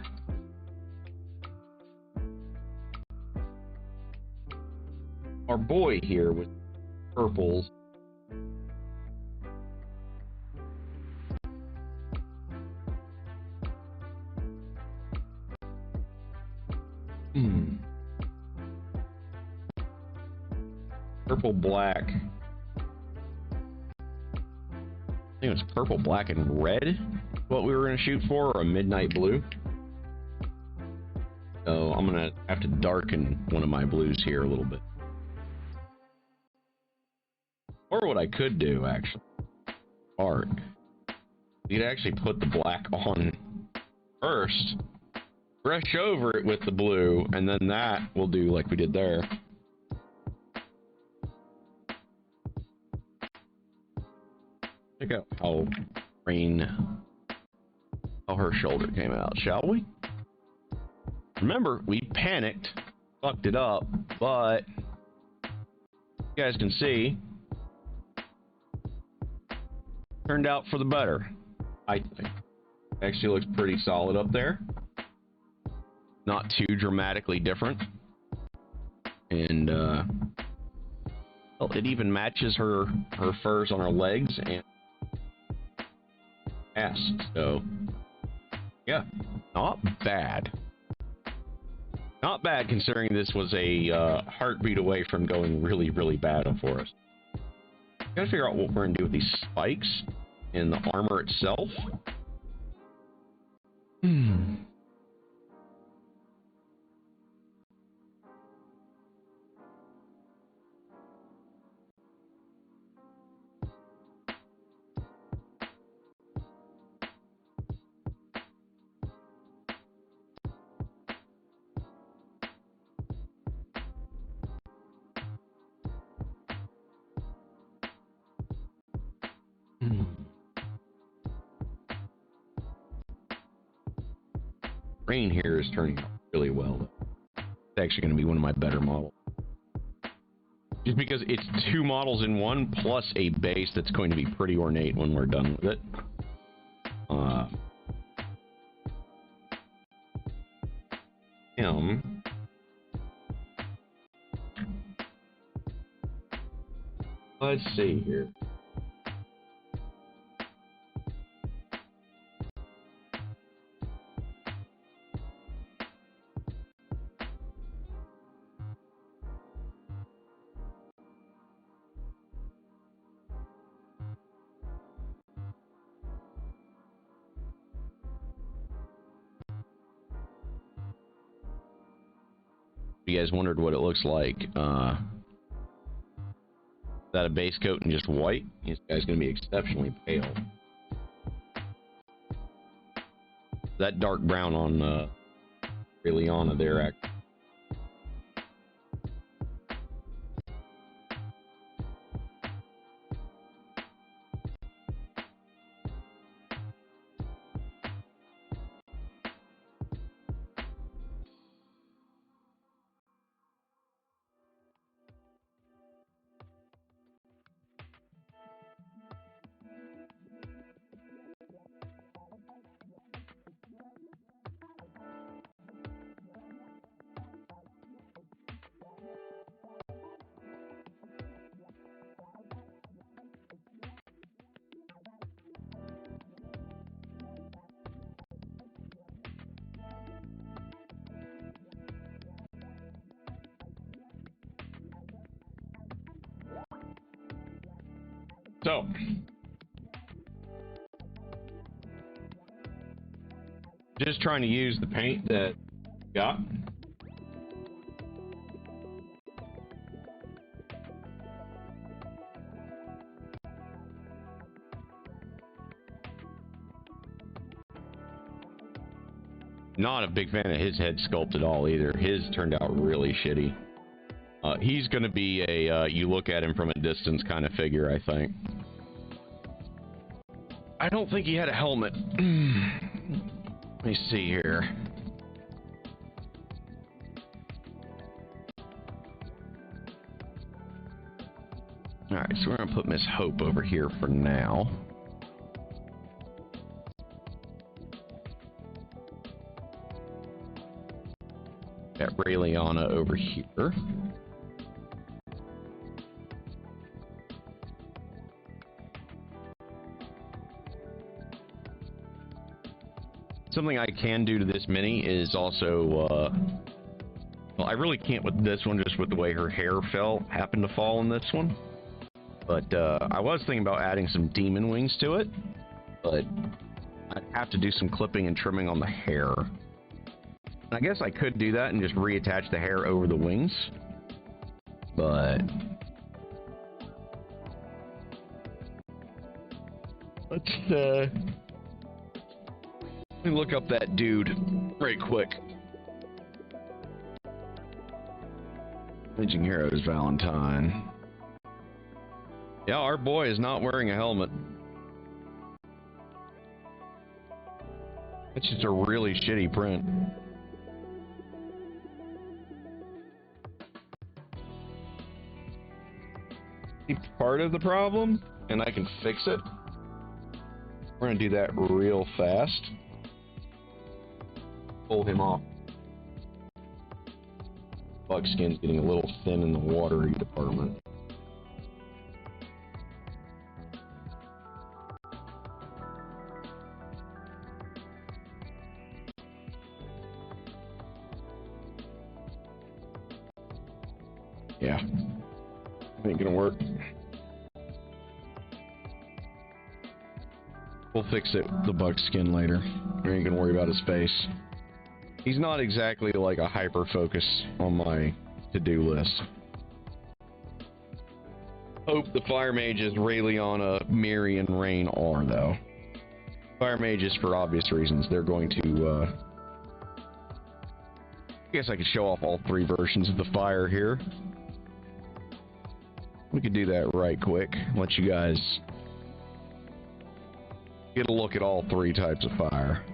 Our boy here with purples. Purple black. I think it was purple, black, and red. What we were gonna shoot for, or a midnight blue. So I'm gonna have to darken one of my blues here a little bit. Or what I could do, actually, art, you'd actually put the black on first, brush over it with the blue, and then that we'll do like we did there. Check out how her shoulder came out, shall we? Remember, we panicked, fucked it up, but you guys can see, turned out for the better, I think. Actually looks pretty solid up there. Not too dramatically different. And, well, it even matches her furs on her legs and ass. So, yeah, not bad. Not bad considering this was a heartbeat away from going really, really bad for us. Gotta figure out what we're gonna do with these spikes and the armor itself. Rain here is turning out really well. It's actually going to be one of my better models. Just because it's two models in one, plus a base that's going to be pretty ornate when we're done with it. Let's see here. You guys wondered what it looks like. Is that a base coat and just white? This guy's going to be exceptionally pale. That dark brown on Reliana there, actually. So, just trying to use the paint that got. Not a big fan of his head sculpt at all either. His turned out really shitty. He's going to be a you look at him from a distance kind of figure, I think. I don't think he had a helmet. Let me see here. Alright, so we're going to put Miss Hope over here for now. Got Raeliana over here. Something I can do to this mini is also, well, I really can't with this one, just with the way her hair happened to fall in this one. But I was thinking about adding some demon wings to it, but I'd have to do some clipping and trimming on the hair. I guess I could do that and just reattach the hair over the wings, but let's let me look up that dude right quick. Legion Heroes Valentine. Yeah, our boy is not wearing a helmet. It's just a really shitty print. Part of the problem, and I can fix it. We're gonna do that real fast. Pull him off. Buckskin's getting a little thin in the watery department. Yeah, ain't gonna work. We'll fix it with the buckskin later. We ain't gonna worry about his face. He's not exactly like a hyper focus on my to-do list. Hope the Fire Mages, Raeliana, Miri, and Rain are, though. Fire Mages, for obvious reasons, they're going to, I guess I could show off all three versions of the fire here. We could do that right quick. Let you guys get a look at all three types of fire.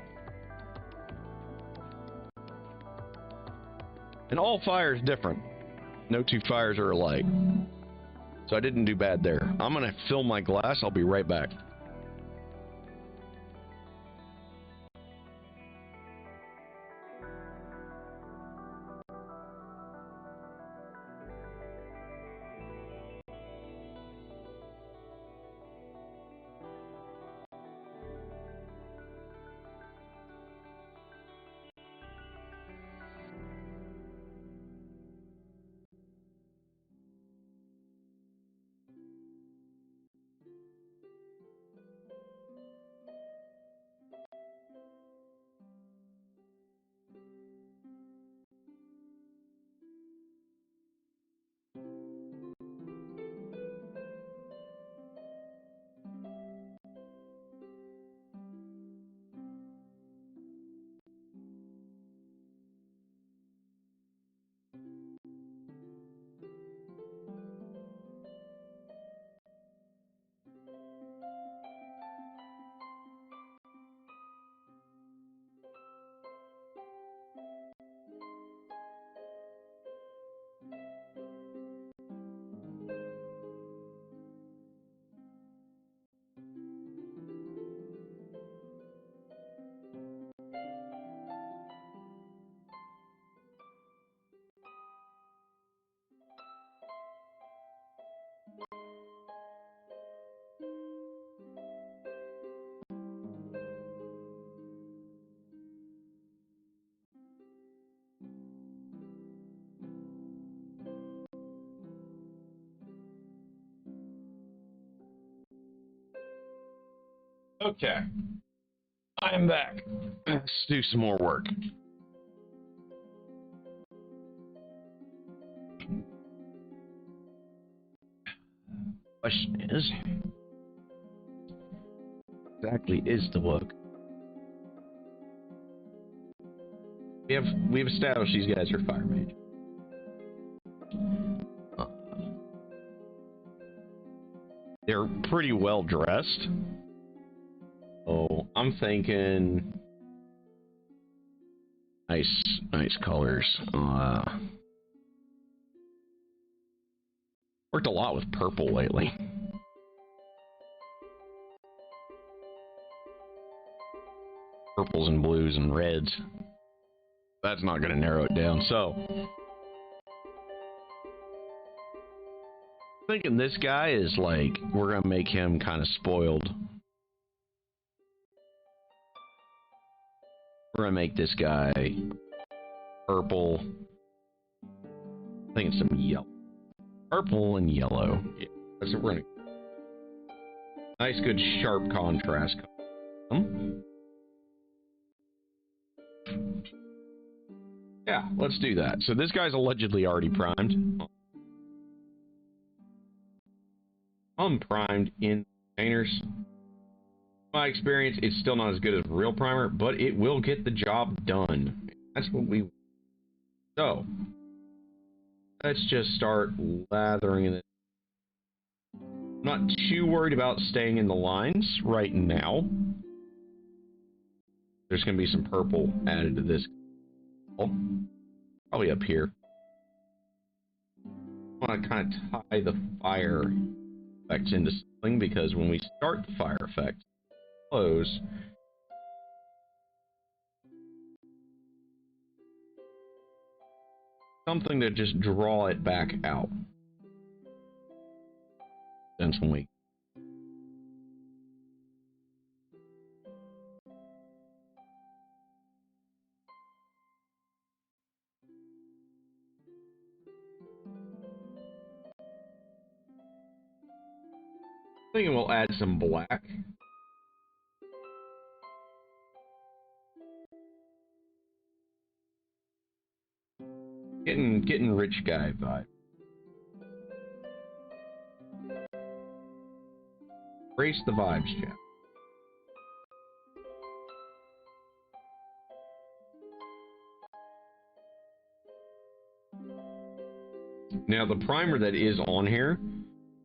And all fire is different. No two fires are alike. So I didn't do bad there. I'm gonna fill my glass. I'll be right back. Okay. I am back. Let's do some more work. Question is, what exactly is the work? We've established these guys are fire mage. They're pretty well dressed. Oh, I'm thinking nice colors. Worked a lot with purple lately. Purples and blues and reds. That's not going to narrow it down. So, thinking this guy is like, we're going to make him kind of spoiled. We're going to make this guy purple. I think it's some yellow. Purple and yellow. Yeah, that's what we're going to. Nice, good, sharp contrast. Yeah, let's do that. So this guy's allegedly already primed. Unprimed in containers. My experience, it's still not as good as real primer, but it will get the job done. That's what we. So let's just start lathering in it. I'm not too worried about staying in the lines right now. There's going to be some purple added to this. Probably up here. I want to kind of tie the fire effects into something, because when we start the fire effect, close. Something to just draw it back out. Since when we. Thinking we'll add some black. Getting rich guy vibe. Brace the vibes, Jeff. Now the primer that is on here,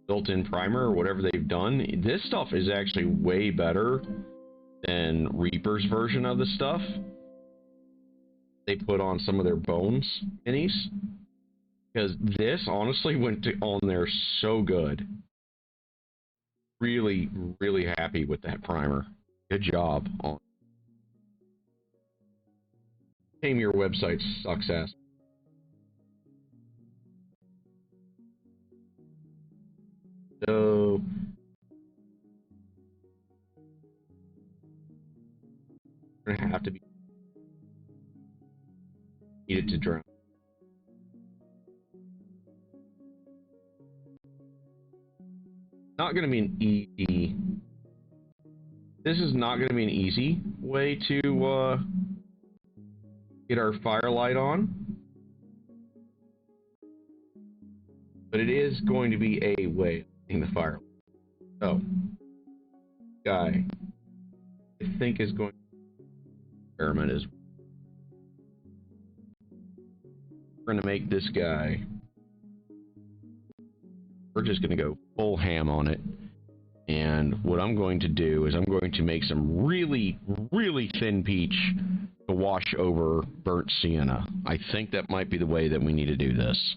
built-in primer or whatever they've done, this stuff is actually way better than Reaper's version of the stuff they put on some of their bones minis, because this honestly went on there so good. Really happy with that primer. Good job on. Tame your website sucks ass. So we're gonna have to be needed to drown. Not gonna be an easy. This is not gonna be an easy way to get our firelight on, but it is going to be a way of getting the fire. So, guy, I think is going to experiment is. We're going to make this guy. We're just going to go full ham on it. And what I'm going to do is I'm going to make some really thin peach to wash over burnt sienna. I think that might be the way that we need to do this.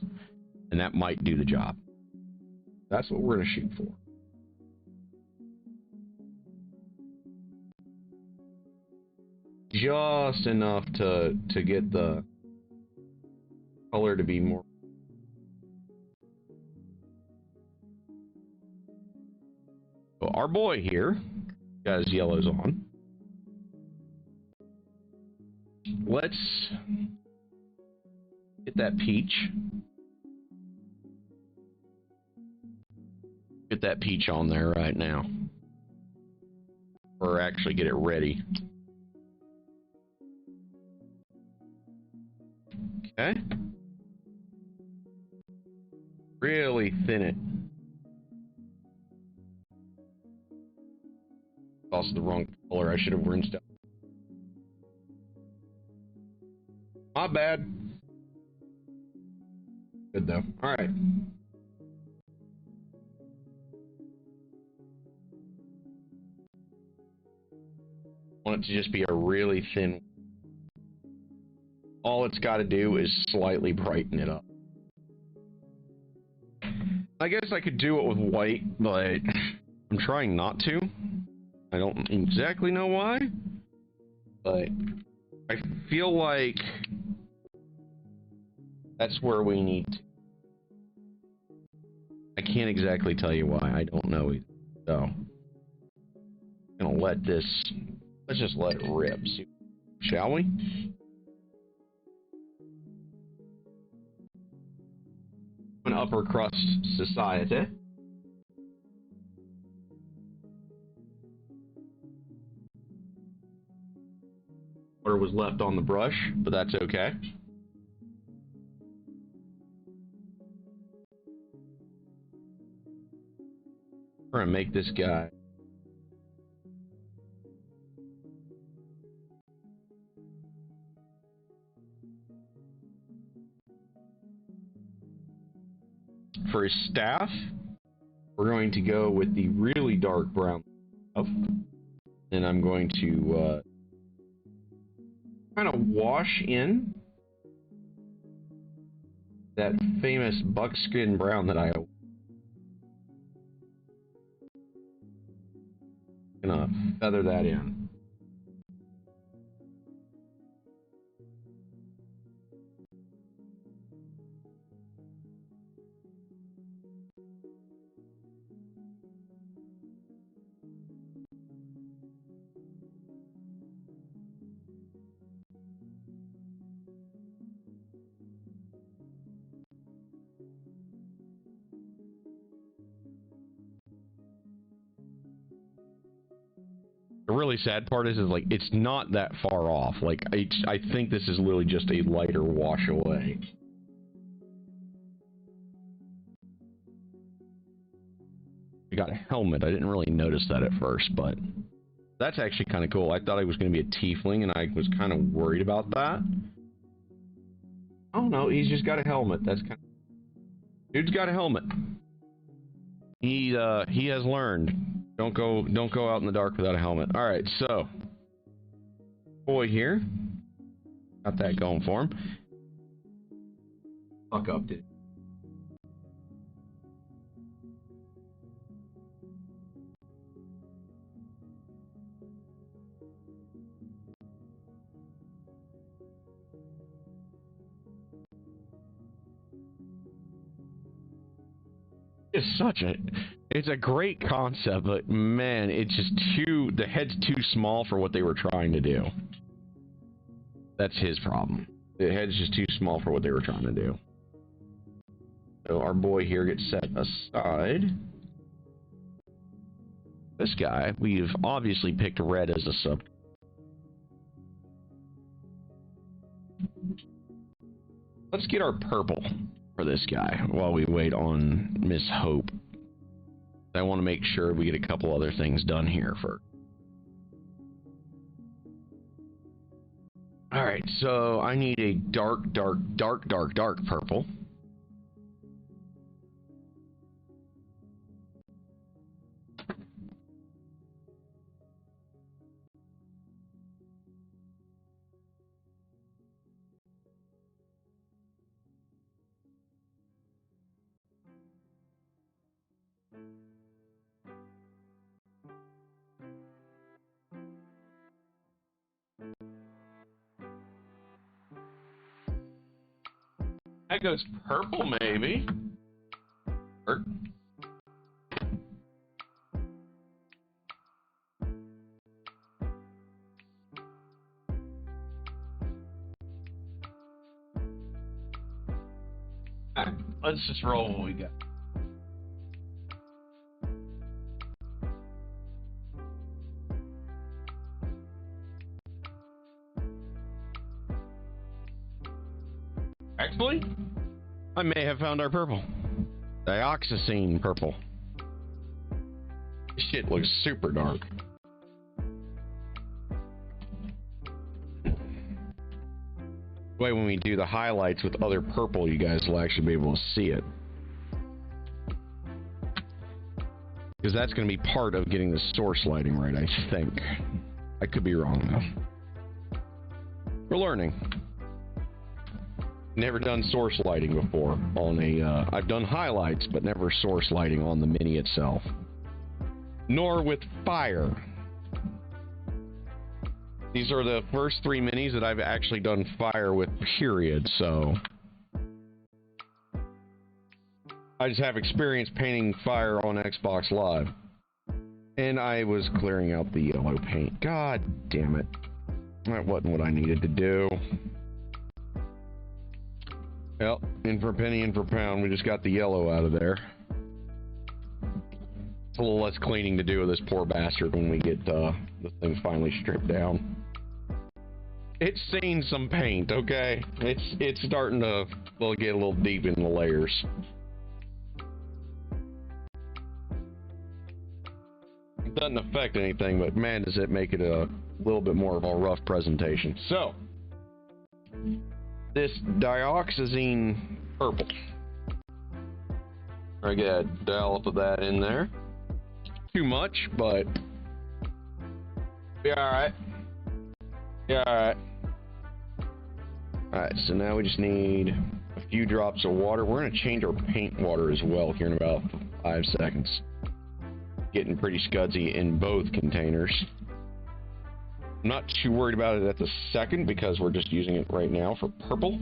And that might do the job. That's what we're going to shoot for. Just enough to get the color to be more. So our boy here got his yellows on. Let's get that peach. Get that peach on there right now. or actually get it ready. Okay. Really thin it. Also the wrong color. I should have rinsed out. Not bad. Good though. All right. I want it to just be a really thin. All it's got to do is slightly brighten it up. I guess I could do it with white, but I'm trying not to. I don't exactly know why, but I feel like that's where we need to. I can't exactly tell you why. I don't know either. So, I'm gonna let this. Let's just let it rip, shall we? An upper crust society. Water was left on the brush, but that's okay. We're gonna make this guy. For his staff, we're going to go with the really dark brown stuff. And I'm going to kind of wash in that famous buckskin brown that I gonna feather that in. The really sad part is like it's not that far off. Like I think this is literally just a lighter wash away. I got a helmet. I didn't really notice that at first, but that's actually kind of cool. I thought I was going to be a tiefling, and I was kind of worried about that. Oh no, he's just got a helmet. That's kind of... Dude's got a helmet. He has learned. Don't go out in the dark without a helmet. All right, so boy here got that going for him. Fuck up, dude. It's a great concept, but man, it's just the head's too small for what they were trying to do. That's his problem. The head's just too small for what they were trying to do. So our boy here gets set aside. This guy, we've obviously picked red as a sub. Let's get our purple for this guy while we wait on Miss Hope. I want to make sure we get a couple other things done here first. Alright, so I need a dark purple. That goes purple, maybe. Alright, let's just roll what we got. Actually, I may have found our purple. Dioxazine purple. This shit looks super dark. Way when we do the highlights with other purple, you guys will actually be able to see it. Because that's going to be part of getting the source lighting right, I think. I could be wrong, though. We're learning. Never done source lighting before on a... I've done highlights, but never source lighting on the Mini itself. Nor with fire. These are the first 3 Minis that I've actually done fire with, period, so... I just have experience painting fire on Xbox Live. And I was clearing out the yellow paint. God damn it. That wasn't what I needed to do. Well, in for a penny, in for a pound, we just got the yellow out of there. It's a little less cleaning to do with this poor bastard when we get the thing finally stripped down. It's seen some paint, okay? It's starting to get a little deep in the layers. It doesn't affect anything, but man, does it make it a little bit more of a rough presentation. So, this dioxazine purple. I got a dollop of that in there. Too much, but be alright. Be alright. Alright, so now we just need a few drops of water. We're going to change our paint water as well here in about 5 seconds. Getting pretty scudsy in both containers. I'm not too worried about it at the second because we're just using it right now for purple.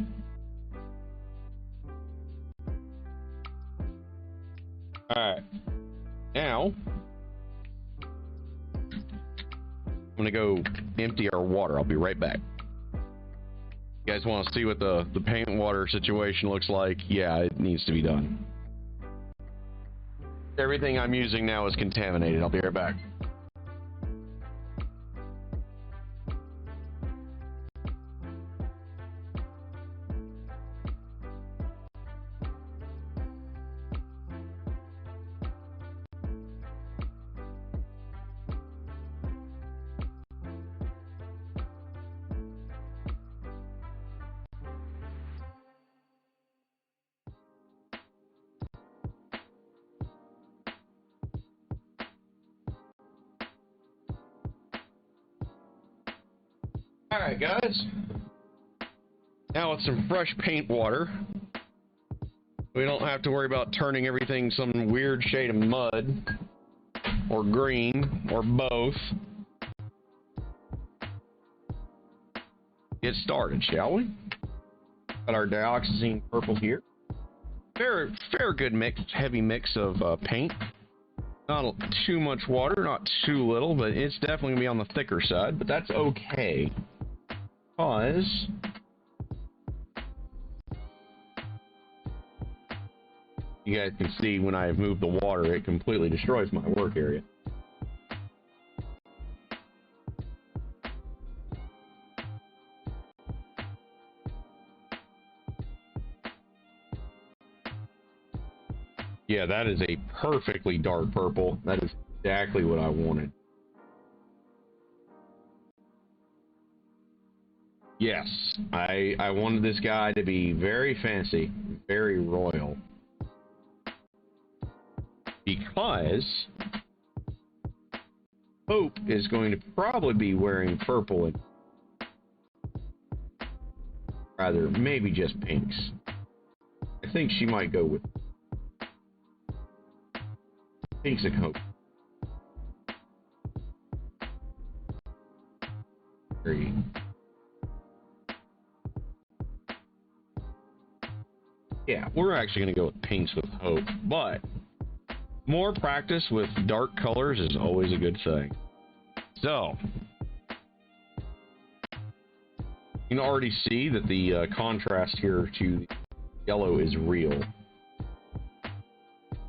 Alright. Now, I'm going to go empty our water. I'll be right back. You guys want to see what the paint water situation looks like? Yeah, it needs to be done. Everything I'm using now is contaminated. I'll be right back. Alright guys, now with some fresh paint water, we don't have to worry about turning everything some weird shade of mud, or green, or both. Get started, shall we? Got our dioxazine purple here. Fair good mix, heavy mix of paint. Not too much water, not too little, but it's definitely gonna be on the thicker side, but that's okay. Because you guys can see when I move the water, it completely destroys my work area. Yeah, that is a perfectly dark purple. That is exactly what I wanted. Yes, I wanted this guy to be very fancy, very royal. Because Hope is going to probably be wearing purple and rather maybe just pinks. I think she might go with pinks and Hope. Very. Yeah, we're actually going to go with pinks with Hope, but more practice with dark colors is always a good thing. So, you can already see that the contrast here to yellow is real.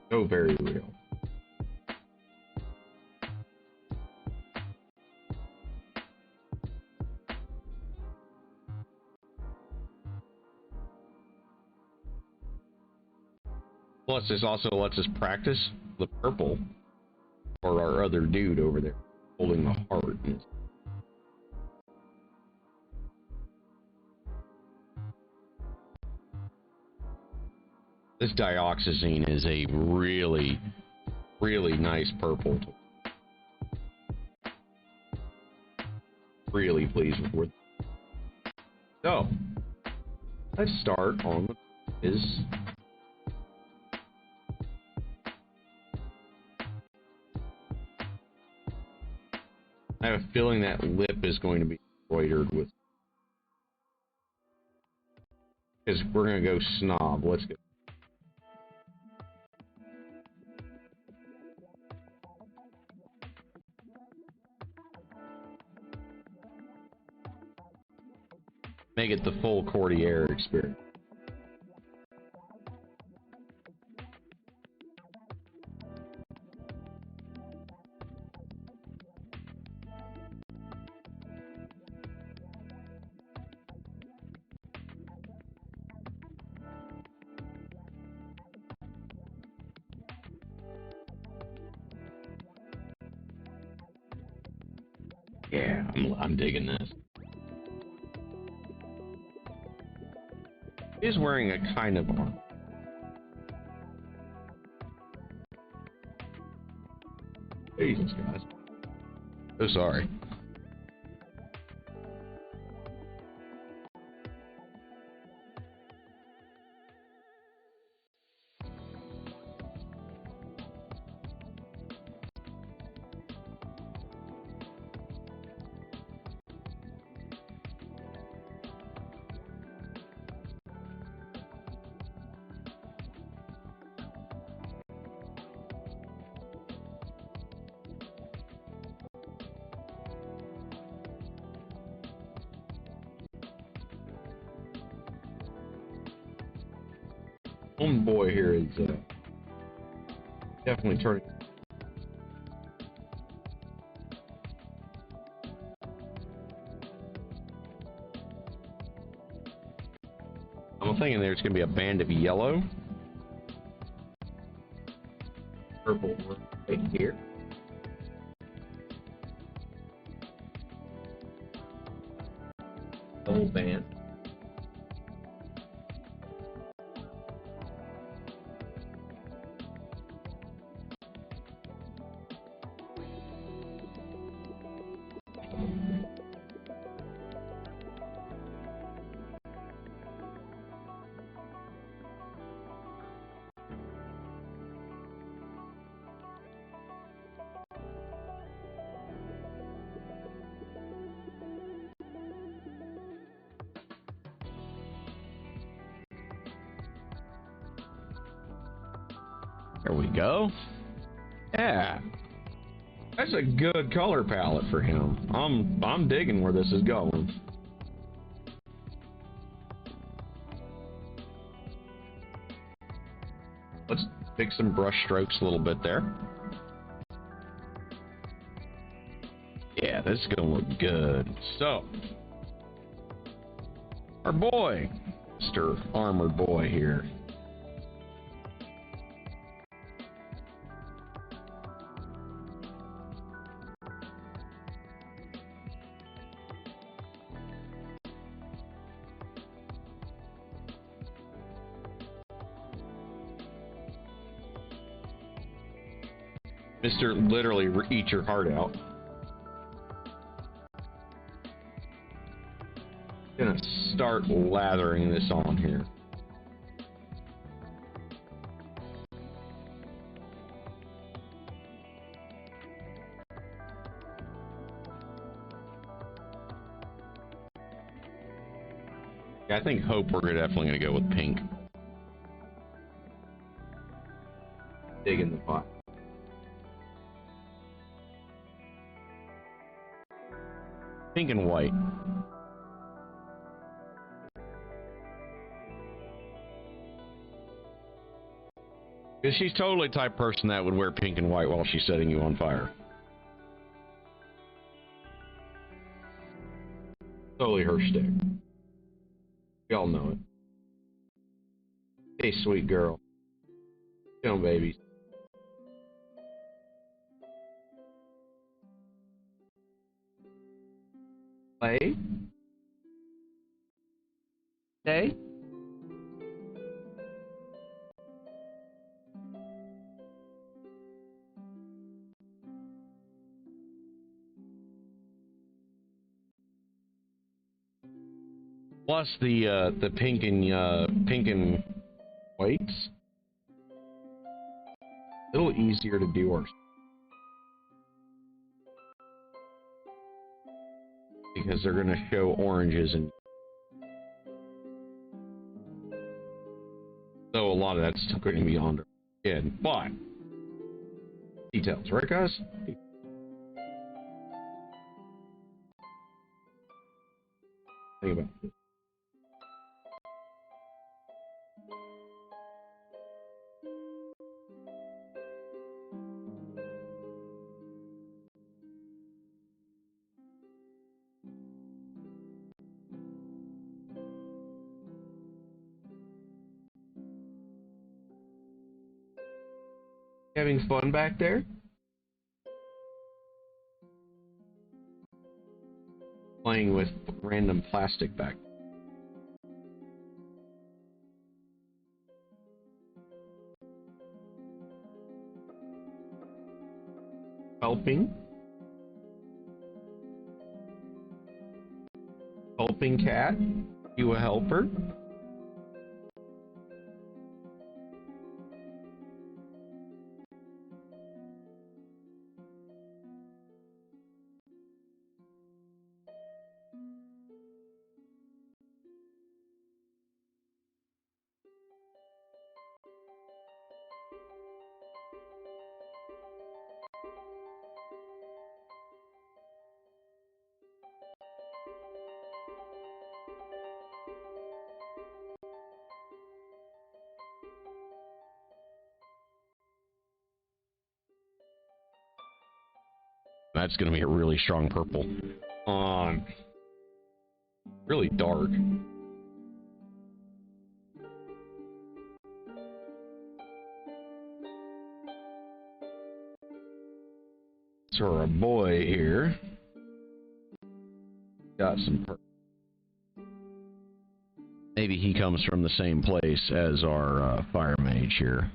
So very real. Plus, this also lets us practice the purple for our other dude over there holding the heart. This dioxazine is a really, really nice purple. Really pleased with it. So, let's start on is. I have a feeling that lip is going to be embroidered with. Because we're going to go snob. Let's go. Make it the full Courtier experience. Yeah, I'm digging this. He's wearing a kind of armor. Jesus, guys. So sorry. Homeboy here is definitely turning. I'm thinking there's going to be a band of yellow. Purple right here. The whole band. There we go. Yeah. That's a good color palette for him. I'm digging where this is going. Let's fix some brush strokes a little bit there. Yeah, this is gonna look good. So, our boy, Mr. Armored Boy here. Mr. Literally eat your heart out. Gonna start lathering this on here. Yeah, I think Hope we're definitely gonna go with pink. Dig in the pot. Pink and white. Because she's totally the type of person that would wear pink and white while she's setting you on fire. Totally her stick. We all know it. Hey, sweet girl. Come on, babies. Play. Stay. Plus the pink and whites. A little easier to do ours. Because they're gonna show oranges and so a lot of that's still going to be on their skin, but details, right, guys? Think about this. Having fun back there? Playing with random plastic back. Helping cat? You a helper? That's going to be a really strong purple. Really dark. So our boy here got some purple. Maybe he comes from the same place as our fire mage here.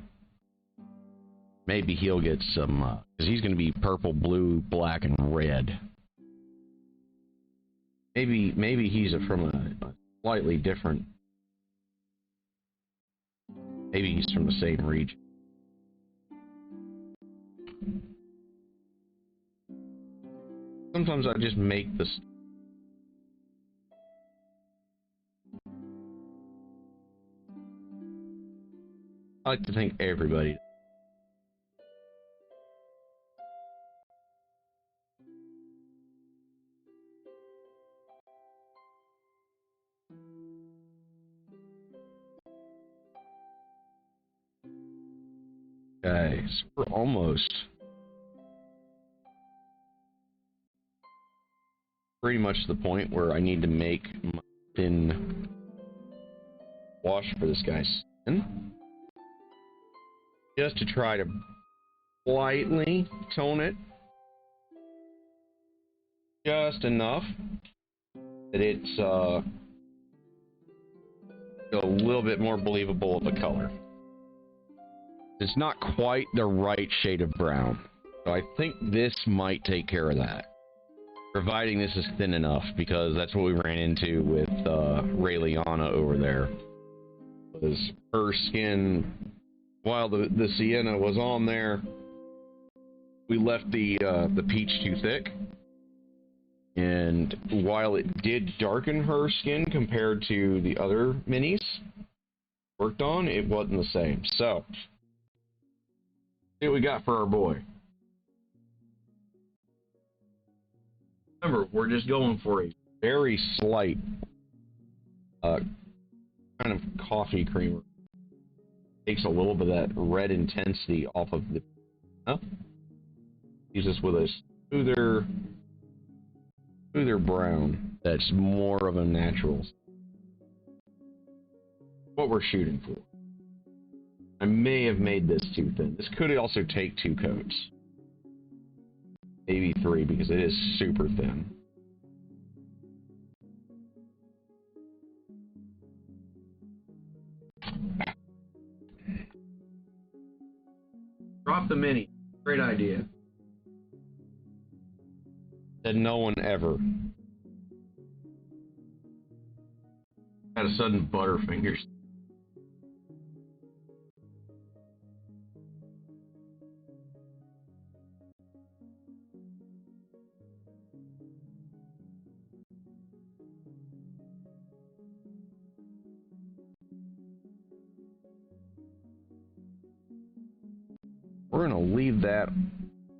Maybe he'll get some, because he's going to be purple, blue, black, and red. Maybe he's from a slightly different. Maybe he's from the same region. Sometimes I just make this. I like to think everybody. Okay, so we're almost pretty much to the point where I need to make my thin wash for this guy's skin. Just to try to slightly tone it. Just enough that it's a little bit more believable of a color. It's not quite the right shade of brown. So I think this might take care of that. Providing this is thin enough, because that's what we ran into with Raeliana over there. Was her skin, while the sienna was on there, we left the peach too thick. And while it did darken her skin compared to the other minis worked on, it wasn't the same. So, see what we got for our boy. Remember, we're just going for a very slight kind of coffee creamer. Takes a little bit of that red intensity off of the. Use this with a smoother brown that's more of a natural. What we're shooting for. I may have made this too thin. This could also take 2 coats. Maybe 3 because it is super thin. Drop the mini. Great idea. Said no one ever. Had a sudden butterfingers. We're going to leave that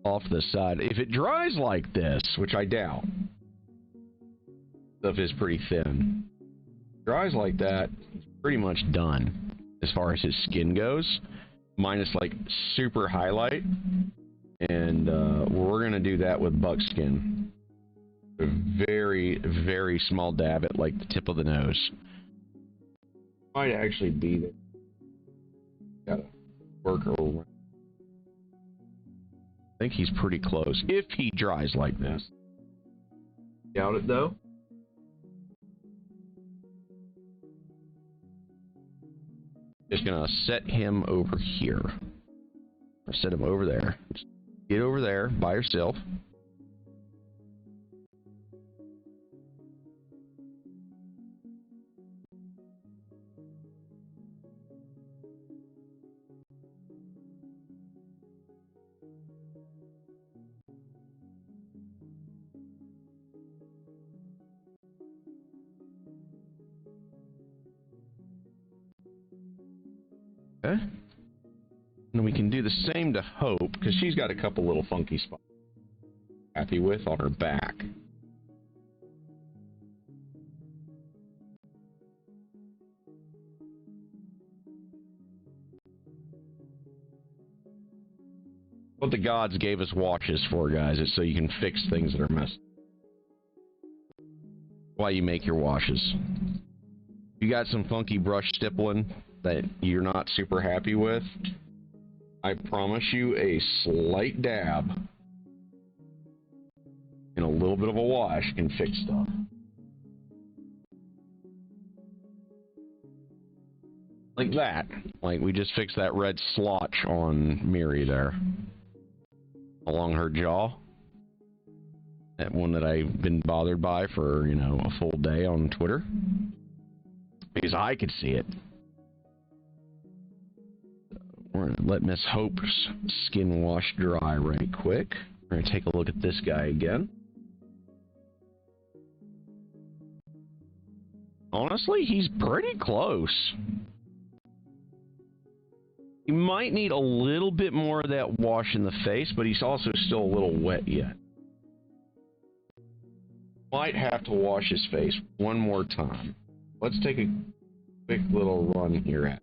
off the side. If it dries like this, which I doubt, stuff is pretty thin. Dries like that, it's pretty much done as far as his skin goes, minus like super highlight. And we're going to do that with buckskin. A very, very small dab at like the tip of the nose. Might actually be there. Gotta work around. I think he's pretty close, if he dries like this. Doubt it, though. Just gonna set him over here. Or set him over there. Just get over there by yourself. Okay. And we can do the same to Hope, because she's got a couple little funky spots happy with on her back. What the gods gave us washes for, guys, is so you can fix things that are messed up. Why you make your washes. You got some funky brush stippling that you're not super happy with, I promise you a slight dab and a little bit of a wash can fix stuff. Like that. Like we just fixed that red splotch on Miri there. Along her jaw. That one that I've been bothered by for, you know, a full day on Twitter. Because I could see it. We're going to let Miss Hope's skin wash dry right quick. We're going to take a look at this guy again. Honestly, he's pretty close. He might need a little bit more of that wash in the face, but he's also still a little wet yet. Might have to wash his face one more time. Let's take a quick little run here at it.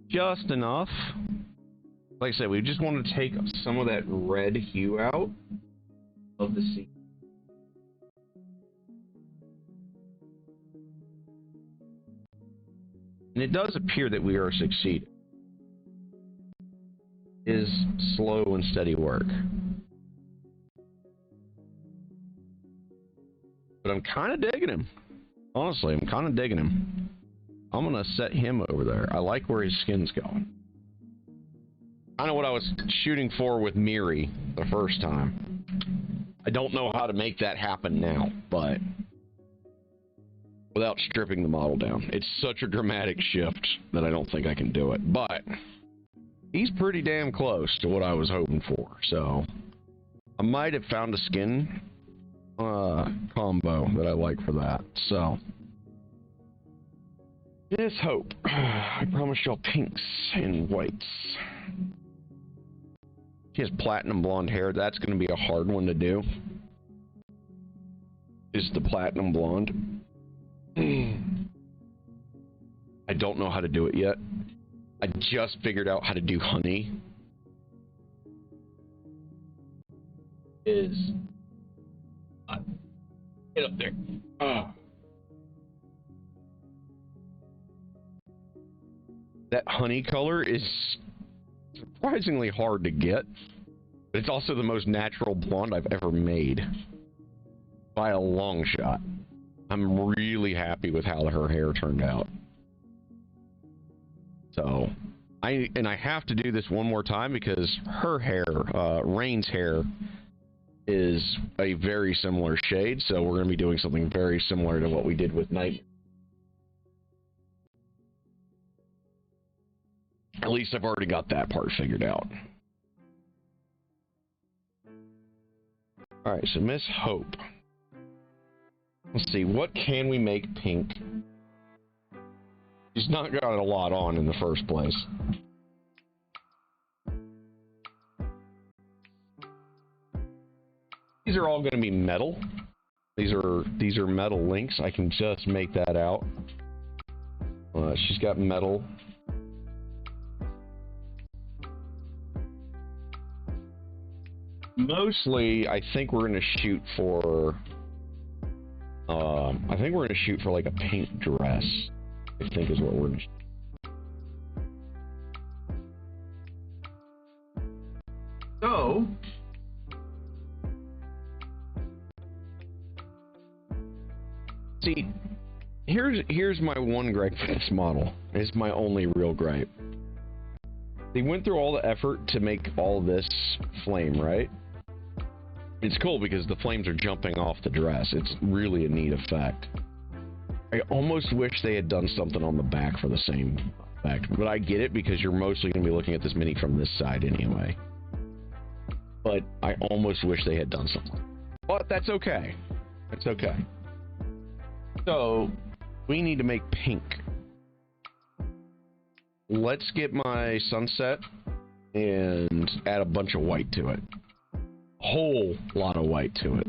Just enough. Like I said, we just want to take some of that red hue out of the scene. And it does appear that we are succeeding. It is slow and steady work. But I'm kind of digging him. Honestly, I'm kind of digging him. I'm going to set him over there. I like where his skin's going. Kind of what I was shooting for with Miri the first time. I don't know how to make that happen now, but without stripping the model down. It's such a dramatic shift that I don't think I can do it. But he's pretty damn close to what I was hoping for. So I might have found a skin combo that I like for that. So Miss Hope, I promise y'all pinks and whites. She has platinum blonde hair. That's going to be a hard one to do. Is the platinum blonde. I don't know how to do it yet. I just figured out how to do honey. Is Get up there. Oh. That honey color is surprisingly hard to get, but it's also the most natural blonde I've ever made. By a long shot. I'm really happy with how her hair turned out. So, I have to do this one more time because her hair, Rain's hair, is a very similar shade, so we're going to be doing something very similar to what we did with Night. At least I've already got that part figured out. Alright, so Miss Hope. Let's see, what can we make pink? She's not got a lot on in the first place. These are all going to be metal. These are metal links. I can just make that out. She's got metal. Mostly, I think we're going to shoot for. I think we're going to shoot for like a pink dress. I think is what we're going to. So. See, here's my one gripe for this model. It's my only real gripe. They went through all the effort to make all this flame, right? It's cool because the flames are jumping off the dress. It's really a neat effect. I almost wish they had done something on the back for the same effect, but I get it because you're mostly going to be looking at this mini from this side anyway. But I almost wish they had done something. But that's okay. That's okay. So, we need to make pink. Let's get my sunset and add a bunch of white to it. A whole lot of white to it.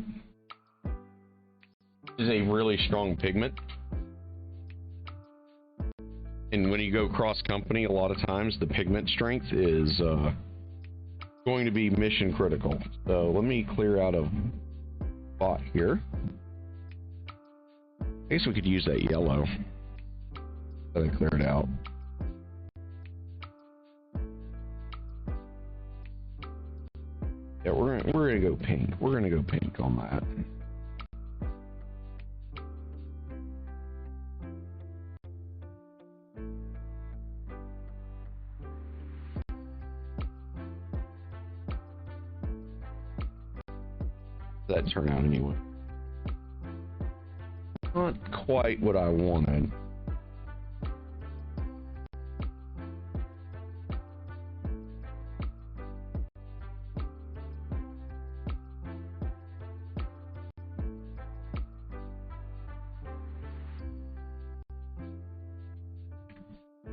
This is a really strong pigment. And when you go cross company, a lot of times the pigment strength is going to be mission critical. So let me clear out a spot here. I guess we could use that yellow. Let me clear it out. Yeah, we're gonna go pink. We're gonna go pink on that. That turn out anyway. Not quite what I wanted.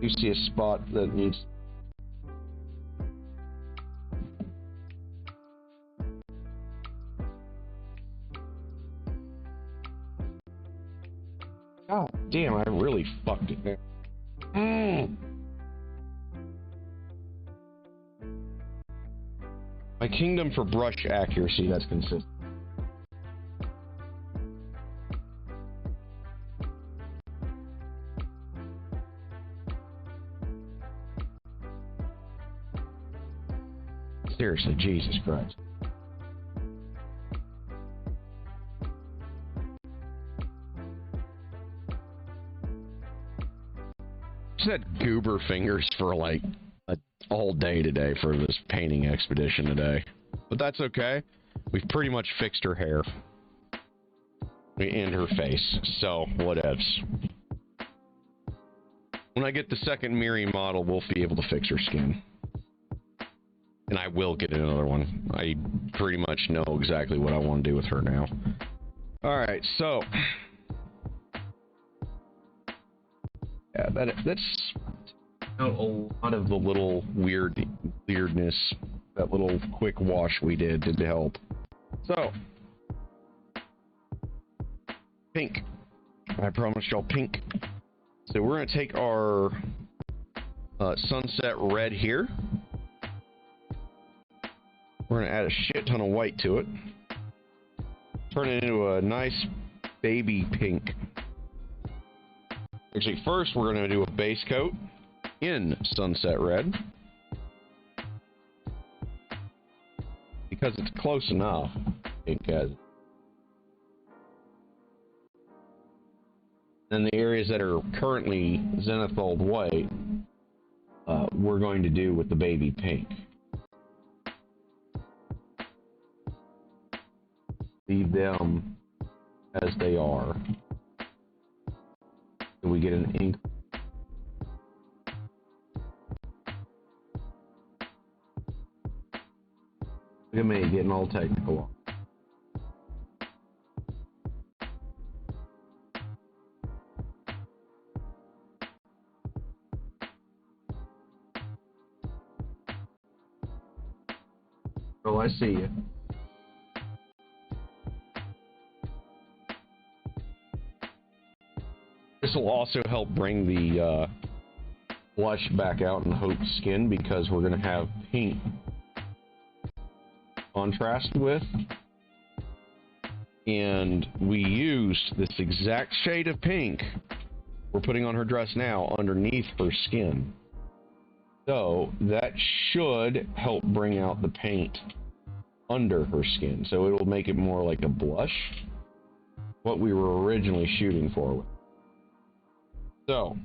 You see a spot that needs. God damn, I really fucked it there. My kingdom for brush accuracy, that's consistent. Seriously, Jesus Christ. Just had goober fingers for like all day today for this painting expedition today. But that's okay. We've pretty much fixed her hair. And her face. So, whatevs. When I get the second Miri model, we'll be able to fix her skin. And I will get another one. I pretty much know exactly what I want to do with her now. Alright, so. Yeah, that's a lot of the little weirdness. That little quick wash we did help. So. Pink. I promised y'all pink. So we're going to take our sunset red here. We're going to add a shit ton of white to it. turn it into a nice baby pink. Actually, first we're going to do a base coat in Sunset Red. Because it's close enough, pink has. Then the areas that are currently Zenithal white, we're going to do with the baby pink. Leave them as they are. So we get an ink. Look at me getting all technical. Oh, I see you. This will also help bring the blush back out in Hope's skin because we're going to have pink contrast with. And we used this exact shade of pink we're putting on her dress now underneath her skin. So that should help bring out the paint under her skin. So it will make it more like a blush, what we were originally shooting for. So,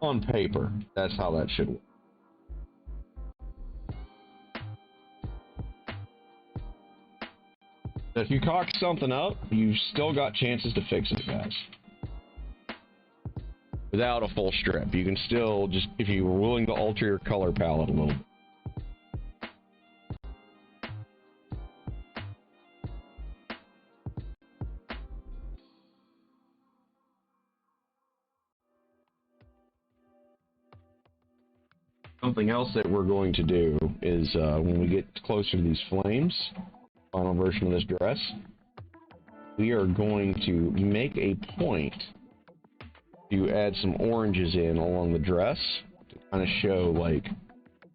on paper, that's how that should work. So if you cock something up, you've still got chances to fix it, guys. Without a full strip. You can still just, if you were willing to alter your color palette a little bit. Something else that we're going to do is when we get closer to these flames, final version of this dress, we are going to make a point to add some oranges in along the dress to kind of show like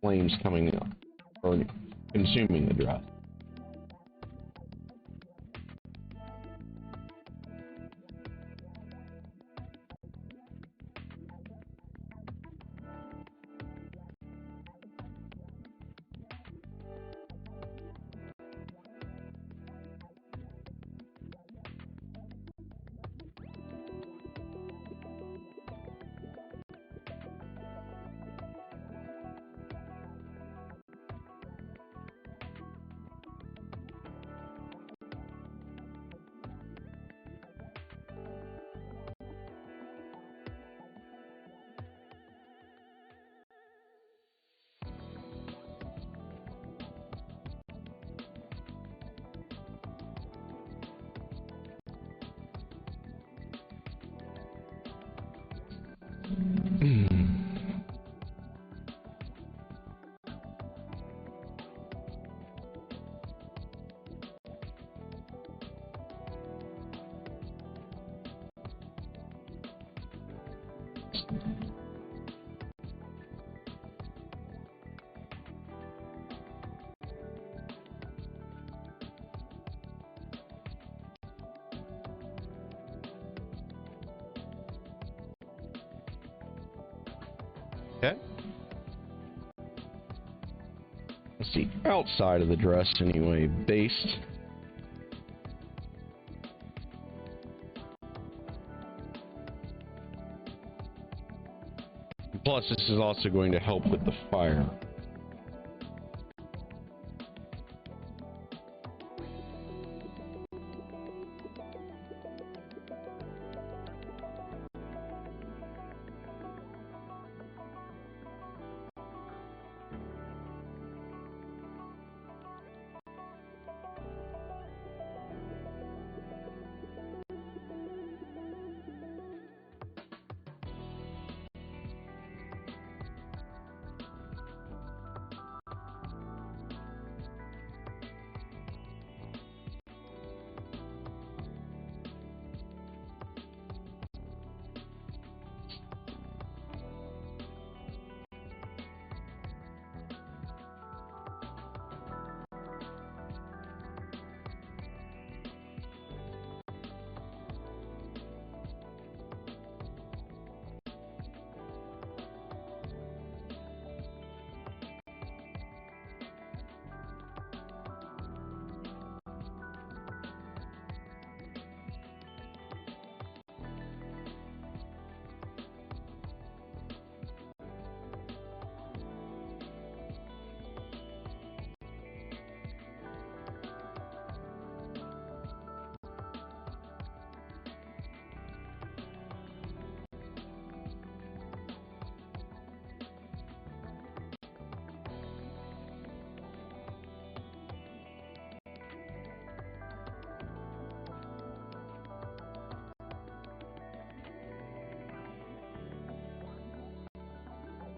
flames coming up or consuming the dress. Okay. Let's see, outside of the dress anyway, based. Plus, this is also going to help with the fire.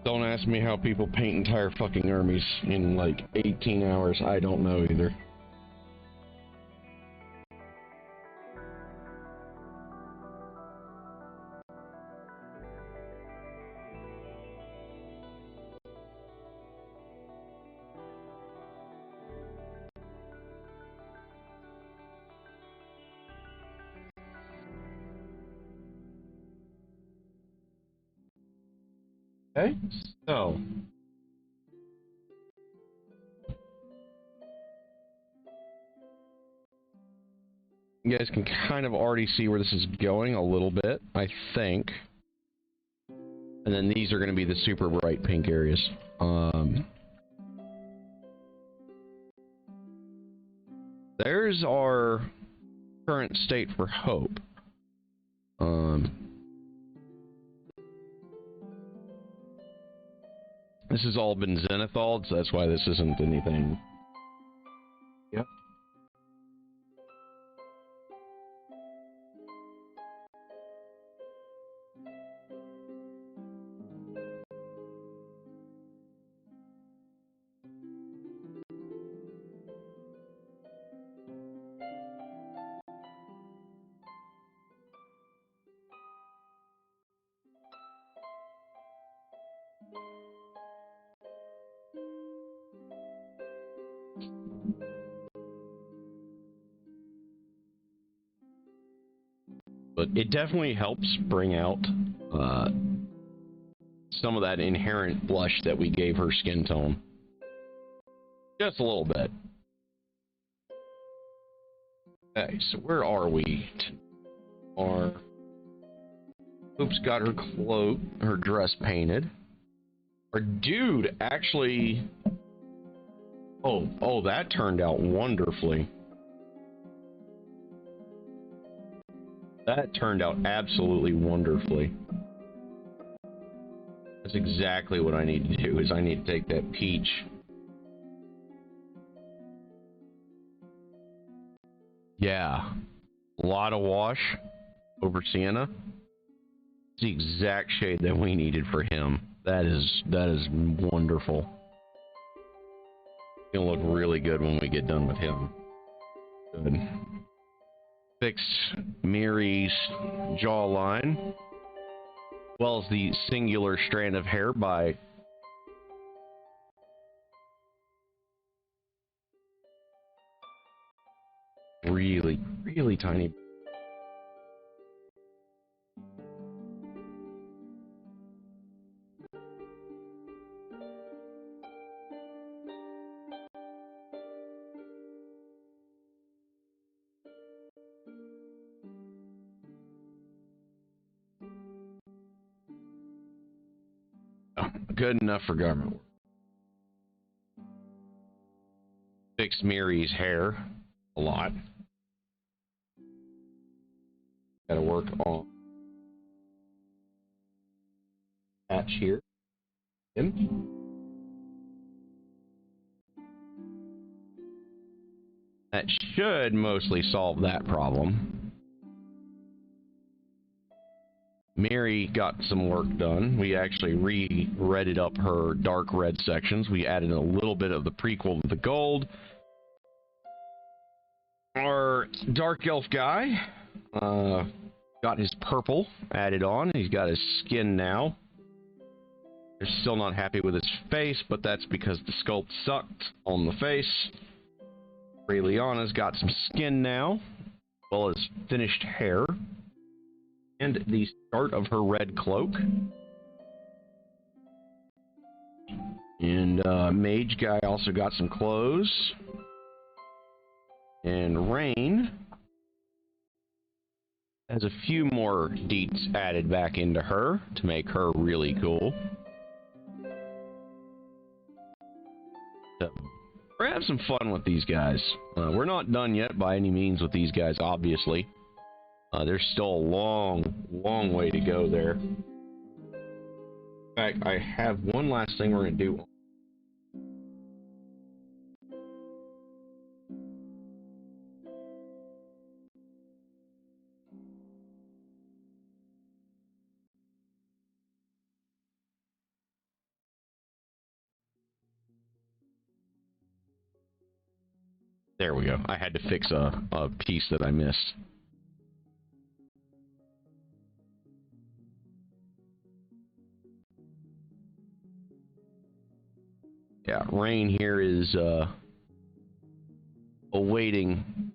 Don't ask me how people paint entire fucking armies in like 18 hours. I don't know either. Okay, so you guys can kind of already see where this is going a little bit, I think. And then these are going to be the super bright pink areas. There's our current state for hope. This has all been zenithalled, so that's why this isn't anything. Yep. But it definitely helps bring out some of that inherent blush that we gave her skin tone. Just a little bit. Okay, so where are we? Our Hope's got her cloak, her dress painted. Our dude actually... Oh, that turned out wonderfully. That turned out absolutely wonderfully. That's exactly what I need to do, is I need to take that peach. Yeah. A lot of wash over sienna. It's the exact shade that we needed for him. That is wonderful. It's gonna look really good when we get done with him. Good. Fixed Miri's jawline, as well as the singular strand of hair by really, really tiny. Good enough for government work. Fixed Miri's hair a lot. Gotta work on patch here. That should mostly solve that problem. Miri got some work done. We actually re-redded up her dark red sections. We added a little bit of the prequel to the gold. Our dark elf guy got his purple added on. He's got his skin now. They're still not happy with his face, but that's because the sculpt sucked on the face. Raeliana's got some skin now, as well as finished hair. And the start of her red cloak. And Mage Guy also got some clothes. And Rain has a few more deets added back into her to make her really cool. So, we're having some fun with these guys. We're not done yet by any means with these guys, obviously. There's still a long way to go there. In fact, I have one last thing we're going to do. There we go. I had to fix a piece that I missed. Yeah, Rain here is awaiting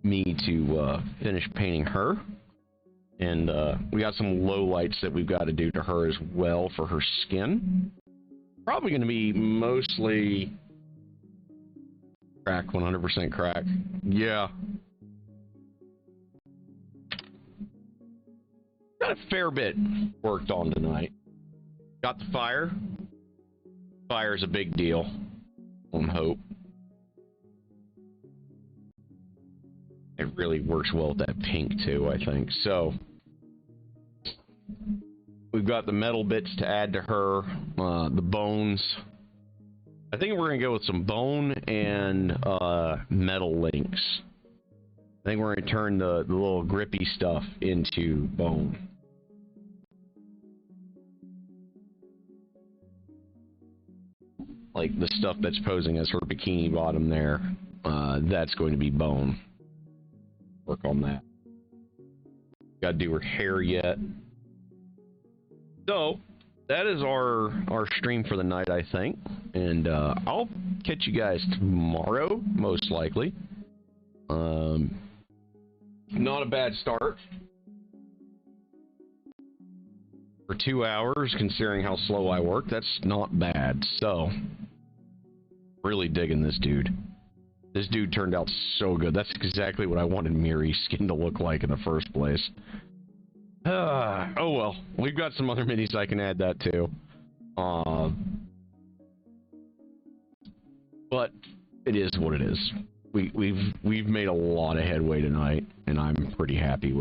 me to finish painting her. And we got some low lights that we've got to do to her as well for her skin. Probably going to be mostly crack, 100% crack. Yeah. Got a fair bit worked on tonight. Got the fire. Fire's a big deal. On Hope. It really works well with that pink too, I think. So we've got the metal bits to add to her, the bones. I think we're gonna go with some bone and metal links. I think we're gonna turn the little grippy stuff into bone. Like the stuff that's posing as her bikini bottom there, that's going to be bone. Work on that. Got to do her hair yet. So that is our stream for the night, I think, and I'll catch you guys tomorrow, most likely. Not a bad start for 2 hours, considering how slow I work. That's not bad. So really digging this dude. This dude turned out so good. That's exactly what I wanted Miri's skin to look like in the first place. Oh well, we've got some other minis I can add that to. But it is what it is. We've made a lot of headway tonight, and I'm pretty happy with it.